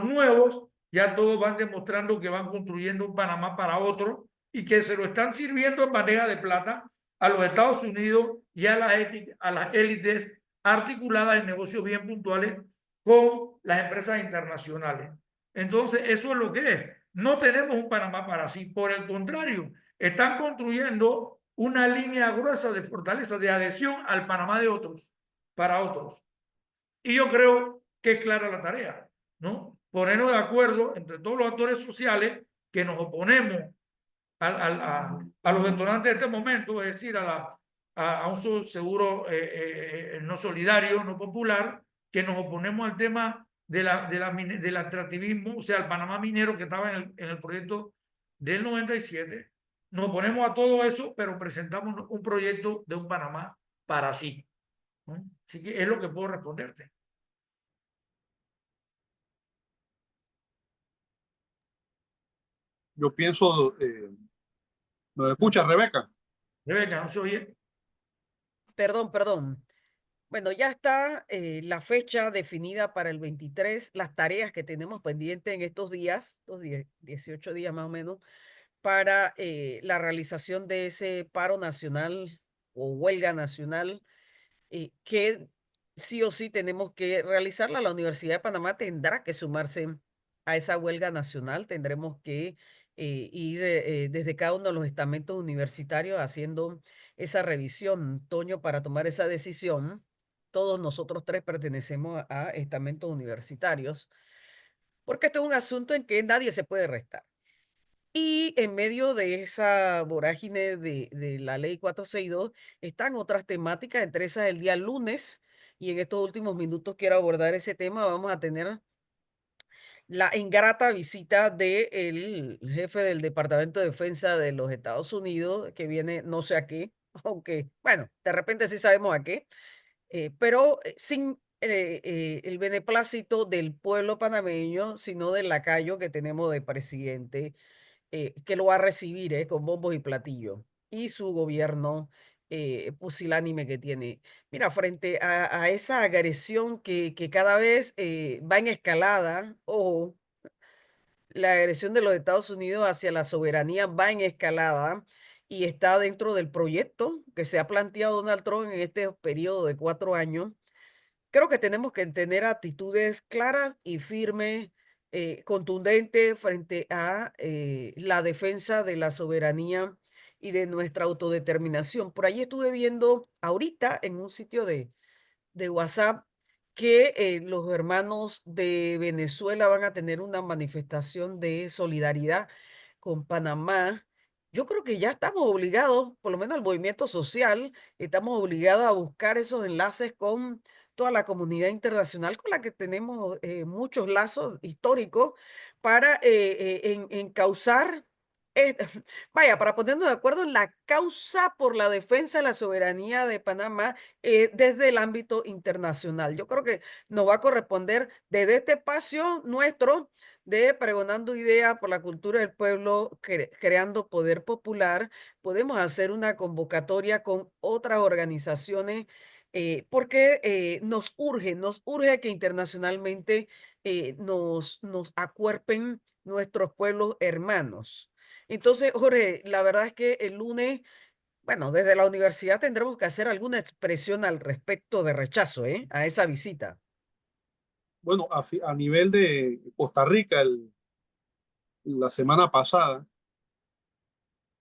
nuevos, ya todos van demostrando que van construyendo un Panamá para otro y que se lo están sirviendo en bandeja de plata a los Estados Unidos y a las élites articuladas en negocios bien puntuales con las empresas internacionales. Entonces, eso es lo que es. No tenemos un Panamá para sí. Por el contrario, están construyendo una línea gruesa de fortaleza, de adhesión al Panamá de otros, para otros. Y yo creo que es clara la tarea, ¿no? Ponernos de acuerdo entre todos los actores sociales que nos oponemos a los detonantes de este momento, es decir, a un seguro no solidario, no popular, que nos oponemos al tema del atractivismo, o sea, el Panamá minero que estaba en el proyecto del 97. Nos oponemos a todo eso, pero presentamos un proyecto de un Panamá para sí, ¿no? Así que es lo que puedo responderte. Yo pienso, ¿nos escucha, Rebeca? Rebeca, ¿no se oye? Perdón. Bueno, ya está la fecha definida para el 23, las tareas que tenemos pendientes en estos días, 18 días más o menos, para la realización de ese paro nacional o huelga nacional que sí o sí tenemos que realizarla. La Universidad de Panamá tendrá que sumarse a esa huelga nacional. Tendremos que ir desde cada uno de los estamentos universitarios haciendo esa revisión, Toño, para tomar esa decisión. Todos nosotros tres pertenecemos a estamentos universitarios, porque esto es un asunto en que nadie se puede restar. Y en medio de esa vorágine de la ley 462 están otras temáticas, entre esas el día lunes, y en estos últimos minutos quiero abordar ese tema. Vamos a tener la ingrata visita del jefe del Departamento de Defensa de los Estados Unidos, que viene no sé a qué, aunque, bueno, de repente sí sabemos a qué, pero sin el beneplácito del pueblo panameño, sino del lacayo que tenemos de presidente que lo va a recibir con bombos y platillos, y su gobierno pusilánime que tiene. Mira, frente a esa agresión que cada vez va en escalada, o la agresión de los Estados Unidos hacia la soberanía va en escalada y está dentro del proyecto que se ha planteado Donald Trump en este periodo de 4 años. Creo que tenemos que tener actitudes claras y firmes, contundentes frente a la defensa de la soberanía y de nuestra autodeterminación. Por ahí estuve viendo ahorita en un sitio de WhatsApp que los hermanos de Venezuela van a tener una manifestación de solidaridad con Panamá. Yo creo que ya estamos obligados, por lo menos el movimiento social, estamos obligados a buscar esos enlaces con toda la comunidad internacional con la que tenemos muchos lazos históricos para encauzar vaya, para ponernos de acuerdo en la causa por la defensa de la soberanía de Panamá desde el ámbito internacional. Yo creo que nos va a corresponder desde este espacio nuestro de Pregonando Ideas por la Cultura del Pueblo, creando poder popular. Podemos hacer una convocatoria con otras organizaciones porque nos urge que internacionalmente nos acuerpen nuestros pueblos hermanos. Entonces, Jorge, la verdad es que el lunes, bueno, desde la universidad tendremos que hacer alguna expresión al respecto de rechazo, a esa visita. Bueno, a nivel de Costa Rica, la semana pasada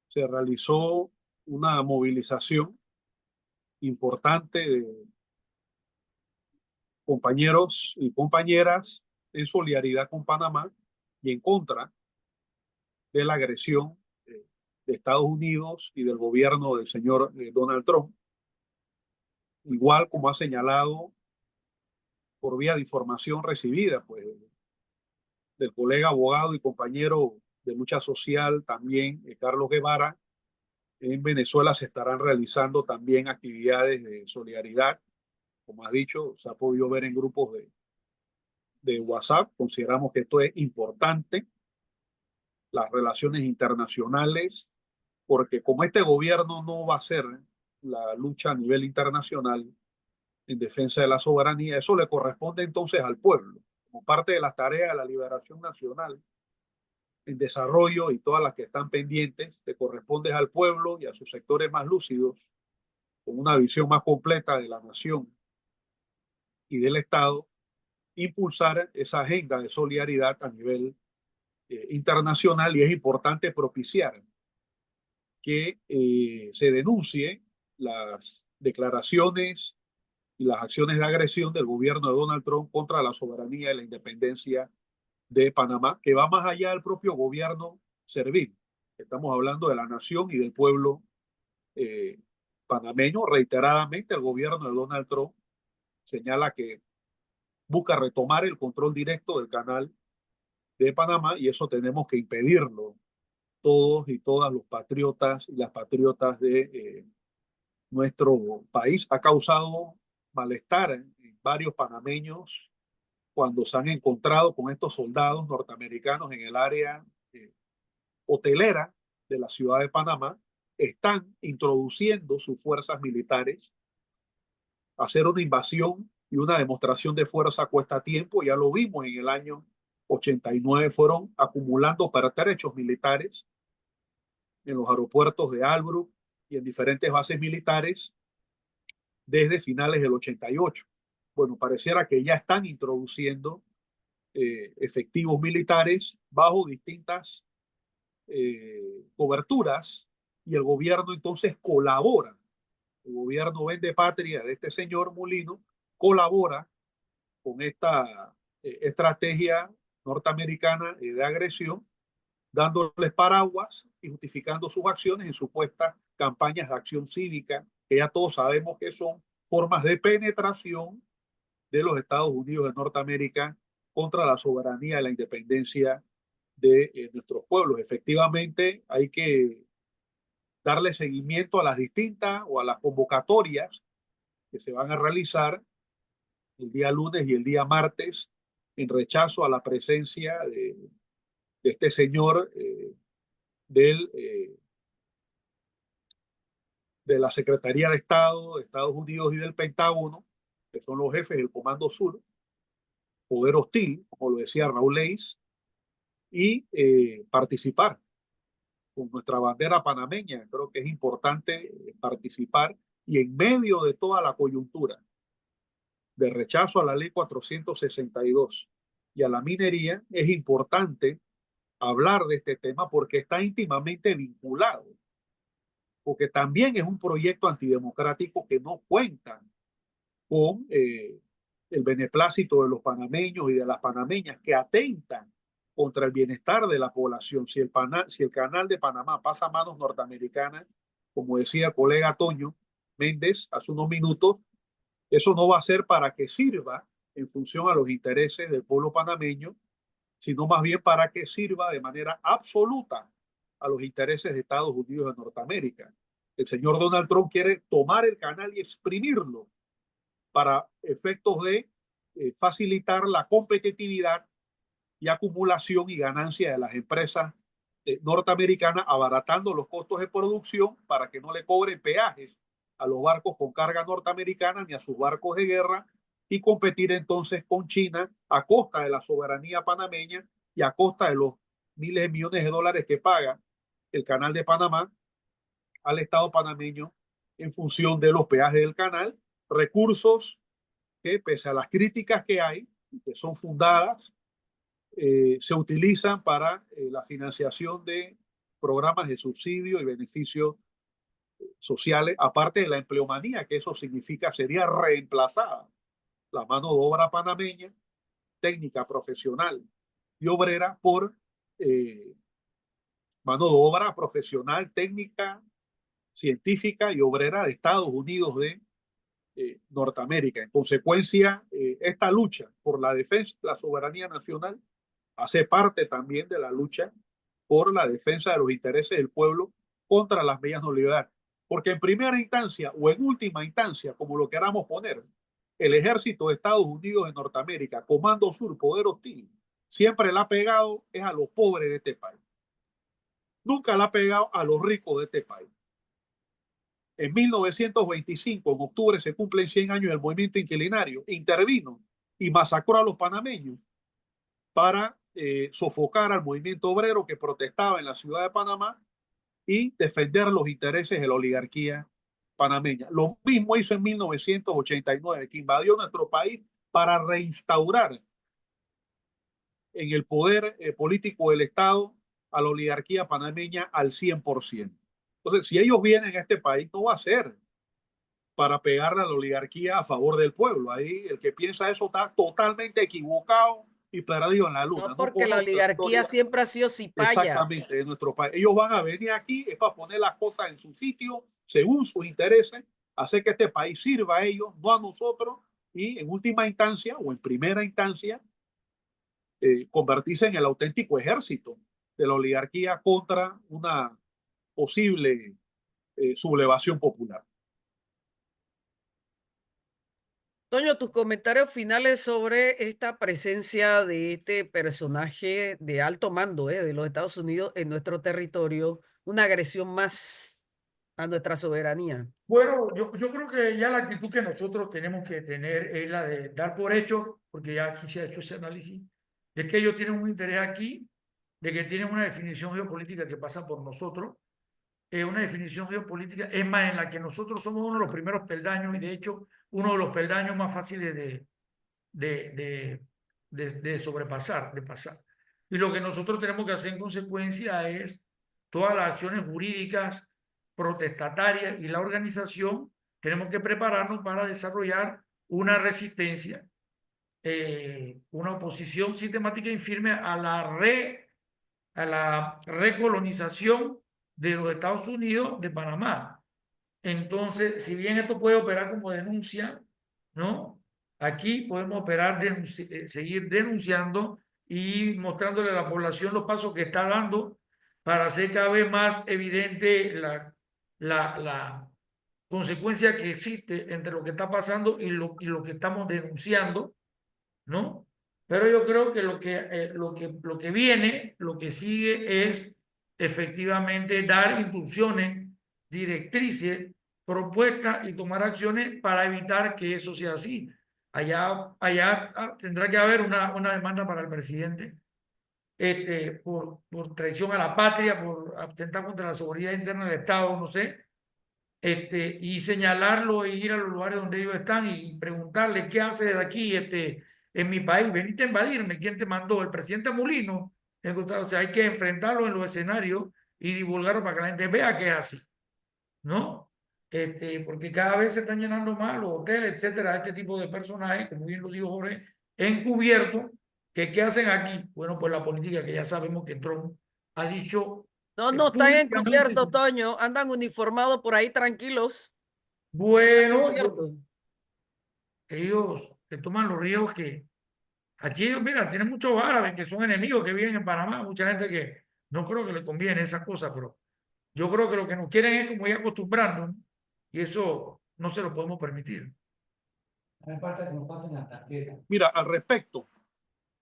se realizó una movilización importante de compañeros y compañeras en solidaridad con Panamá y en contra de la agresión de Estados Unidos y del gobierno del señor Donald Trump, igual como ha señalado por vía de información recibida pues, del colega abogado y compañero de lucha social también, Carlos Guevara. En Venezuela se estarán realizando también actividades de solidaridad, como has dicho, se ha podido ver en grupos de WhatsApp. Consideramos que esto es importante, las relaciones internacionales, porque como este gobierno no va a hacer la lucha a nivel internacional en defensa de la soberanía, eso le corresponde entonces al pueblo, como parte de las tareas de la liberación nacional en desarrollo y todas las que están pendientes, le corresponde al pueblo y a sus sectores más lúcidos, con una visión más completa de la nación y del Estado, impulsar esa agenda de solidaridad a nivel internacional, y es importante propiciar que se denuncie las declaraciones y las acciones de agresión del gobierno de Donald Trump contra la soberanía y la independencia de Panamá, que va más allá del propio gobierno servil. Estamos hablando de la nación y del pueblo eh, panameño. Reiteradamente, el gobierno de Donald Trump señala que busca retomar el control directo del canal de Panamá, y eso tenemos que impedirlo todos y todas los patriotas y las patriotas de nuestro país. Ha causado malestar en varios panameños cuando se han encontrado con estos soldados norteamericanos en el área hotelera de la ciudad de Panamá. Están introduciendo sus fuerzas militares. Hacer una invasión y una demostración de fuerza cuesta tiempo, ya lo vimos en el año 89, fueron acumulando pertrechos militares en los aeropuertos de Albrook y en diferentes bases militares desde finales del 88. Bueno, pareciera que ya están introduciendo efectivos militares bajo distintas coberturas, y el gobierno entonces colabora. El gobierno vende patria de este señor Molino colabora con esta estrategia norteamericana de agresión, dándoles paraguas y justificando sus acciones en supuestas campañas de acción cívica, que ya todos sabemos que son formas de penetración de los Estados Unidos de Norteamérica contra la soberanía y la independencia de nuestros pueblos. Efectivamente, hay que darle seguimiento a las distintas o a las convocatorias que se van a realizar el día lunes y el día martes en rechazo a la presencia de este señor del, de la Secretaría de Estado de Estados Unidos y del Pentágono, que son los jefes del Comando Sur, poder hostil, como lo decía Raúl Leis, y participar con nuestra bandera panameña. Creo que es importante participar, y en medio de toda la coyuntura de rechazo a la ley 462 y a la minería, es importante hablar de este tema porque está íntimamente vinculado, porque también es un proyecto antidemocrático que no cuenta con el beneplácito de los panameños y de las panameñas, que atentan contra el bienestar de la población. Si el canal de Panamá pasa a manos norteamericanas, como decía el colega Toño Méndez hace unos minutos, eso no va a ser para que sirva en función a los intereses del pueblo panameño, sino más bien para que sirva de manera absoluta a los intereses de Estados Unidos de Norteamérica. El señor Donald Trump quiere tomar el canal y exprimirlo para efectos de facilitar la competitividad y acumulación y ganancia de las empresas norteamericanas, abaratando los costos de producción para que no le cobren peajes a los barcos con carga norteamericana ni a sus barcos de guerra, y competir entonces con China a costa de la soberanía panameña y a costa de los miles de millones de dólares que paga el canal de Panamá al Estado panameño en función de los peajes del canal, recursos que, pese a las críticas que hay, que son fundadas, se utilizan para la financiación de programas de subsidio y beneficios sociales, aparte de la empleomanía, que eso significa sería reemplazada la mano de obra panameña, técnica, profesional y obrera por mano de obra profesional, técnica, científica y obrera de Estados Unidos de Norteamérica. En consecuencia, esta lucha por la defensa de la soberanía nacional hace parte también de la lucha por la defensa de los intereses del pueblo contra las medidas neoliberales. Porque en primera instancia o en última instancia, como lo queramos poner, el ejército de Estados Unidos de Norteamérica, Comando Sur, poder hostil, siempre le ha pegado es a los pobres de este país. Nunca le ha pegado a los ricos de este país. En 1925, en octubre, se cumplen 100 años del movimiento inquilinario. Intervino y masacró a los panameños para sofocar al movimiento obrero que protestaba en la ciudad de Panamá y defender los intereses de la oligarquía panameña. Lo mismo hizo en 1989, que invadió nuestro país para reinstaurar en el poder político del Estado a la oligarquía panameña al 100%. Entonces, si ellos vienen a este país, no va a ser para pegarle a la oligarquía a favor del pueblo. Ahí el que piensa eso está totalmente equivocado y perdido en la luna. No, porque la oligarquía siempre ha sido cipaya. Exactamente, de nuestro país. Ellos van a venir aquí es para poner las cosas en su sitio, según sus intereses, hacer que este país sirva a ellos, no a nosotros, y en última instancia o en primera instancia, convertirse en el auténtico ejército de la oligarquía contra una posible sublevación popular. Toño, tus comentarios finales sobre esta presencia de este personaje de alto mando de los Estados Unidos en nuestro territorio, una agresión más a nuestra soberanía. Bueno, yo creo que ya la actitud que nosotros tenemos que tener es la de dar por hecho, porque ya aquí se ha hecho ese análisis, de que ellos tienen un interés aquí, de que tienen una definición geopolítica que pasa por nosotros, una definición geopolítica, es más, en la que nosotros somos uno de los primeros peldaños y de hecho uno de los peldaños más fáciles de sobrepasar, de pasar. Y lo que nosotros tenemos que hacer en consecuencia es todas las acciones jurídicas, protestatarias y la organización, tenemos que prepararnos para desarrollar una resistencia, una oposición sistemática y firme a la recolonización de los Estados Unidos de Panamá. Entonces, si bien esto puede operar como denuncia, ¿no? Aquí podemos operar, seguir denunciando y mostrándole a la población los pasos que está dando para hacer cada vez más evidente la consecuencia que existe entre lo que está pasando y lo que estamos denunciando, ¿no? Pero yo creo que lo que viene, lo que sigue es efectivamente dar instrucciones, directrices, propuestas y tomar acciones para evitar que eso sea así. Allá tendrá que haber una demanda para el presidente por traición a la patria, por atentar contra la seguridad interna del Estado, no sé, y señalarlo e ir a los lugares donde ellos están y preguntarle qué hace de aquí en mi país, veniste a invadirme, ¿quién te mandó? El presidente Mulino. O sea, hay que enfrentarlo en los escenarios y divulgarlo para que la gente vea que es así, ¿no? Porque cada vez se están llenando más los hoteles, etcétera, este tipo de personajes, como bien lo dijo Jorge, encubiertos, que ¿qué hacen aquí? Bueno, pues la política que ya sabemos que Trump ha dicho. No, no están Públicamente. encubiertos, Toño, andan uniformados por ahí tranquilos. Bueno, Encubiertos. ellos que toman los riesgos que aquí ellos, mira, tienen muchos árabes que son enemigos que viven en Panamá, mucha gente que No creo que le conviene esa cosa, pero yo creo que lo que nos quieren es como ir acostumbrando, y eso no se lo podemos permitir. Me falta que nos pasen la tarjeta. Mira, al respecto,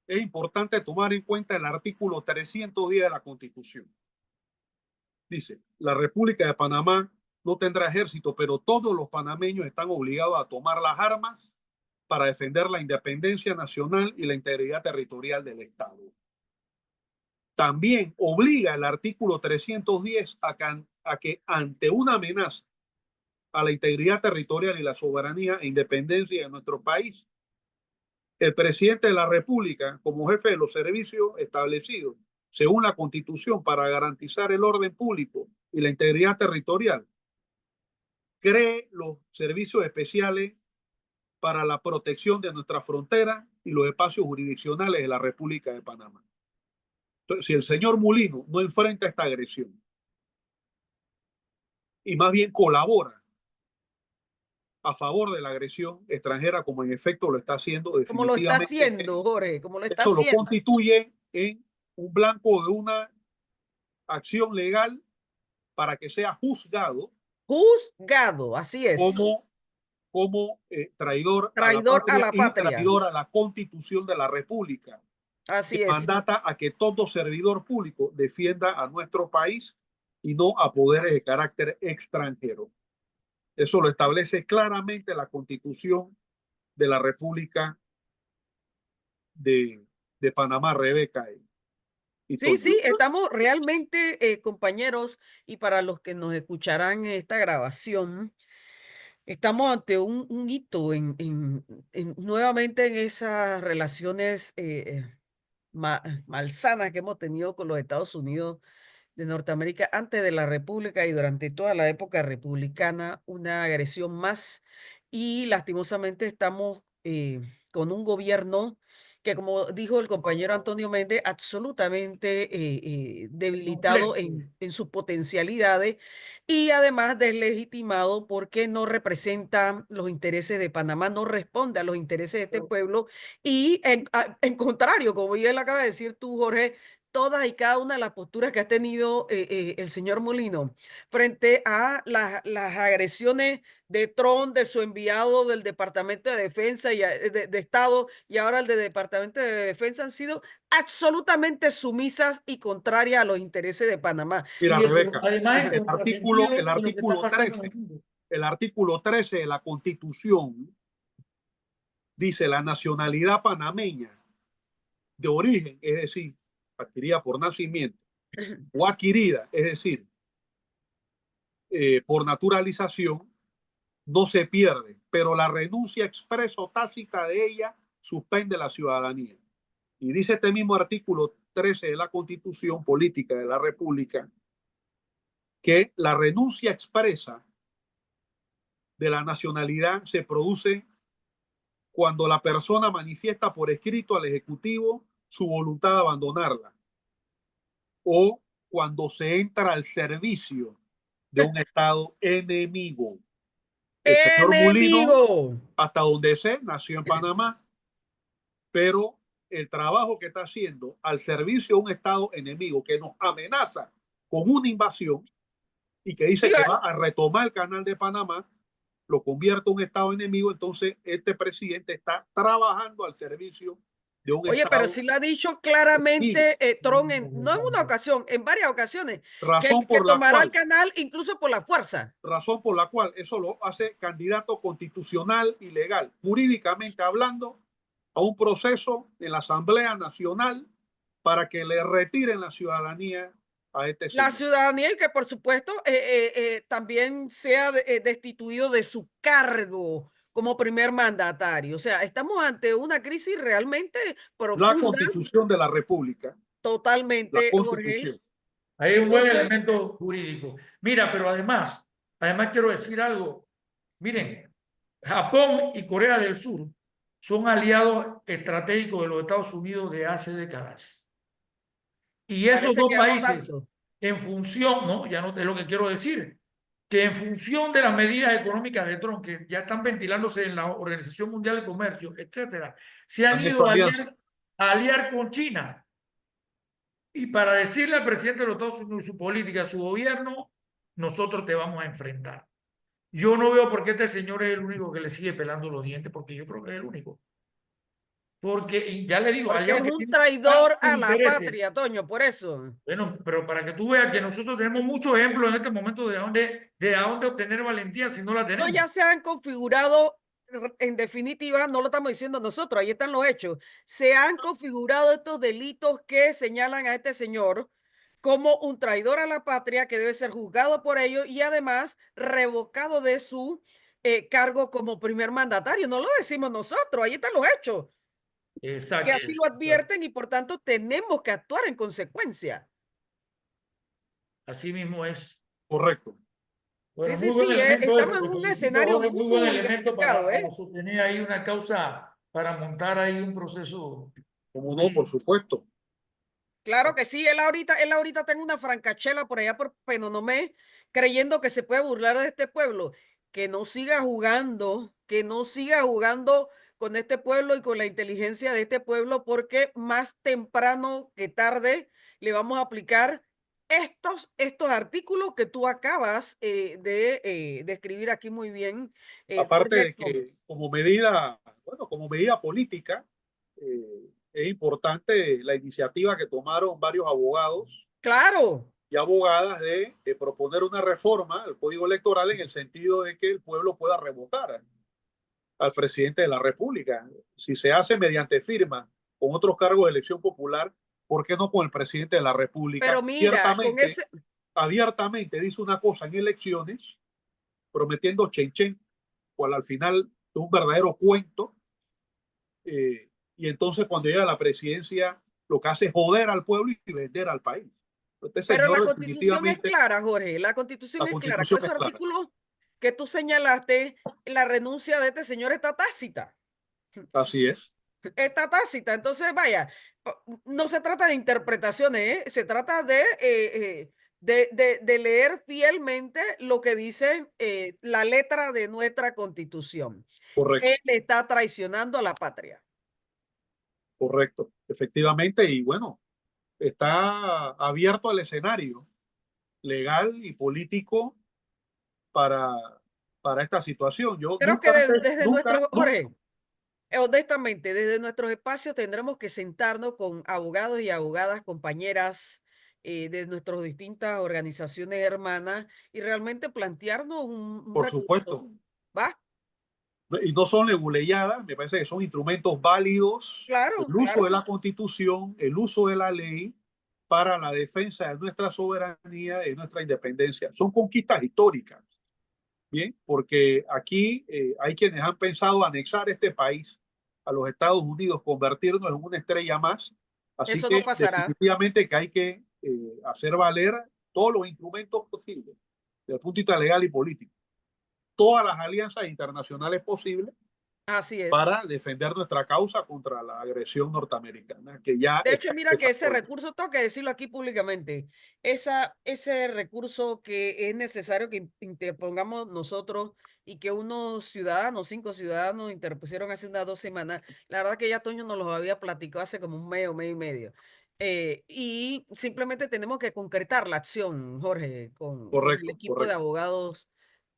es importante tomar en cuenta el artículo 310 de la Constitución. Dice, la República de Panamá no tendrá ejército, pero todos los panameños están obligados a tomar las armas para defender la independencia nacional y la integridad territorial del Estado. También obliga el artículo 310 a que ante una amenaza a la integridad territorial y la soberanía e independencia de nuestro país, el presidente de la República, como jefe de los servicios establecidos según la Constitución para garantizar el orden público y la integridad territorial, cree los servicios especiales para la protección de nuestra frontera y los espacios jurisdiccionales de la República de Panamá. Entonces, si el señor Mulino no enfrenta esta agresión y más bien colabora a favor de la agresión extranjera, como en efecto lo está haciendo Como lo está definitivamente, haciendo, Jorge, como lo está eso lo haciendo. constituye en un blanco de una acción legal para que sea juzgado Juzgado, así es. como traidor Traidor a la patria a la y patria. traidor a la Constitución de la República, Así que es. mandata a que todo servidor público defienda a nuestro país y no a poderes de carácter extranjero. Eso lo establece claramente la Constitución de la República de Panamá, Rebeca. Sí, sí, estamos realmente, compañeros, y para los que nos escucharán en esta grabación, estamos ante un hito nuevamente en esas relaciones malsanas que hemos tenido con los Estados Unidos de Norteamérica antes de la República y durante toda la época republicana, una agresión más. Y lastimosamente estamos con un gobierno que, como dijo el compañero Antonio Méndez, absolutamente debilitado Complejo. en sus potencialidades y además deslegitimado porque no representa los intereses de Panamá, no responde a los intereses de este pueblo y en contrario, como bien acaba de decir tú, Jorge, todas y cada una de las posturas que ha tenido el señor Molino frente a las agresiones de Trump, de su enviado del Departamento de Defensa y de Estado y ahora el de Departamento de Defensa han sido absolutamente sumisas y contrarias a los intereses de Panamá. Mira, Oye, pero Rebeca, además es el artículo, contrasentido de lo que está pasando en 13, el mundo. el artículo 13 de la Constitución dice la nacionalidad panameña de origen, es decir, adquirida por nacimiento, o adquirida, es decir, por naturalización, no se pierde, pero la renuncia expresa o tácita de ella suspende la ciudadanía. Y dice este mismo artículo 13 de la Constitución Política de la República que la renuncia expresa de la nacionalidad se produce cuando la persona manifiesta por escrito al Ejecutivo su voluntad de abandonarla o cuando se entra al servicio de un Estado enemigo. El señor Mulino, ¡Enemigo! hasta donde sé, nació en Panamá, pero el trabajo que está haciendo al servicio de un Estado enemigo que nos amenaza con una invasión y que dice Sí, que va a retomar el canal de Panamá, lo convierte en un Estado enemigo, entonces este presidente está trabajando al servicio de un oye, pero Estado sí lo ha dicho enemigo. claramente Trump, no en una ocasión, en varias ocasiones, Razón que por la tomará el cual canal incluso por la fuerza. razón por la cual eso lo hace candidato constitucional y legal, jurídicamente hablando, a un proceso en la Asamblea Nacional para que le retiren la ciudadanía a este La señor. ciudadanía y que por supuesto también sea destituido de su cargo como primer mandatario. O sea, estamos ante una crisis realmente La profunda, Constitución de la República, la totalmente, Jorge. Constitución. Hay un buen Entonces, elemento jurídico. Mira, pero además quiero decir algo. Miren, Japón y Corea del Sur son aliados estratégicos de los Estados Unidos de hace décadas. Y esos parece dos que ya no países, tanto. en función, no, ya no es lo que quiero decir, que en función de las medidas económicas de Trump, que ya están ventilándose en la Organización Mundial de Comercio, etcétera, se han Han ido hecho alianza. a aliar con China. Y para decirle al presidente de los Estados Unidos su política, su gobierno, nosotros te vamos a enfrentar. Yo no veo por qué este señor es el único que le sigue pelando los dientes, porque yo creo que es el único. Porque, y ya le digo, Porque es alguien que un tiene traidor tantos a la intereses. patria, Toño, por eso. Bueno, pero para que tú veas que nosotros tenemos muchos ejemplos en este momento de dónde obtener valentía si no la No, tenemos. ya se han configurado, en definitiva, no lo estamos diciendo nosotros, ahí están los hechos. Se han configurado estos delitos que señalan a este señor como un traidor a la patria que debe ser juzgado por ello y además revocado de su cargo como primer mandatario. No lo decimos nosotros, ahí están los hechos, que Exacto. así lo advierten y por tanto tenemos que actuar en consecuencia. Así mismo es. Correcto. Bueno, Sí, muy buen sí, elemento ese. estamos en Te un felicito, escenario Jorge. Muy buen muy elemento delicado, para sostener ahí una causa, para montar ahí un proceso Como no, por jurídico. supuesto. Claro que sí, él ahorita tiene una francachela por allá por Penonomé, creyendo que se puede burlar de este pueblo. Que no siga jugando con este pueblo y con la inteligencia de este pueblo, porque más temprano que tarde le vamos a aplicar estos artículos que tú acabas de escribir aquí muy bien, Aparte Jorge. de que como medida, bueno, como medida política, es importante la iniciativa que tomaron varios abogados Claro, y abogadas de proponer una reforma al Código Electoral en el sentido de que el pueblo pueda revocar al presidente de la República. Si se hace mediante firma con otros cargos de elección popular, ¿por qué no con el presidente de la República? pero mira, con ese, Abiertamente dice una cosa en elecciones, prometiendo chen cual al final es un verdadero cuento, y entonces cuando llega a la presidencia lo que hace es joder al pueblo y vender al país. Este Pero la señor Constitución es definitivamente, clara, Jorge, la Constitución la es clara. Con constitución esos es clara, artículos que tú señalaste, la renuncia de este señor está tácita. así es, Está tácita. Entonces, vaya, no se trata de interpretaciones, ¿eh? Se trata de leer fielmente lo que dice la letra de nuestra Constitución. correcto, Él está traicionando a la patria. correcto, efectivamente, y bueno, está abierto el escenario legal y político para, para esta situación. Yo Creo que nunca antes, desde nunca, nuestro, nunca, Jorge, honestamente, desde nuestros espacios tendremos que sentarnos con abogados y abogadas, compañeras de nuestras distintas organizaciones hermanas y realmente plantearnos un por recurso, supuesto, ¿va? y no son leguleyadas, me parece que son instrumentos válidos, Claro, el uso claro. de la Constitución, el uso de la ley para la defensa de nuestra soberanía y de nuestra independencia. Son conquistas históricas, ¿bien? Porque aquí hay quienes han pensado anexar este país a los Estados Unidos, convertirnos en una estrella más, así Eso no que pasará. definitivamente que hay que hacer valer todos los instrumentos posibles, desde el punto de vista legal y político, todas las alianzas internacionales posibles Así es. para defender nuestra causa contra la agresión norteamericana, que ya De hecho, está mira que ese empezando. recurso, tengo que decirlo aquí públicamente, ese recurso que es necesario que interpongamos nosotros y que unos ciudadanos, 5 ciudadanos interpusieron hace unas 2 semanas, la verdad que ya Toño nos los había platicado hace como un mes o mes y medio. Y simplemente tenemos que concretar la acción, Jorge, con el Correcto, equipo de correcto, abogados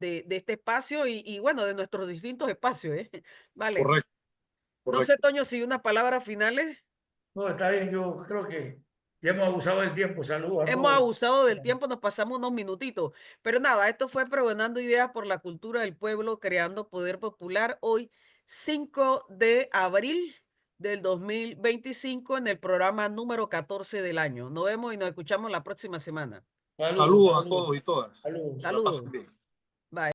de este espacio y bueno, de nuestros distintos espacios, ¿eh? Vale. correcto, No sé, correcto. Toño, si unas palabras finales. No, está bien, yo creo que ya hemos abusado del tiempo. Saludos a Hemos todos. abusado del tiempo, nos pasamos unos minutitos. Pero nada, esto fue Pregonando Ideas por la Cultura del Pueblo, creando poder popular. Hoy, 5 de abril del 2025, en el programa número 14 del año. Nos vemos y nos escuchamos la próxima semana. Saludos, Saludos a saludos, todos y todas. saludos. Que la pasen Saludos. bien.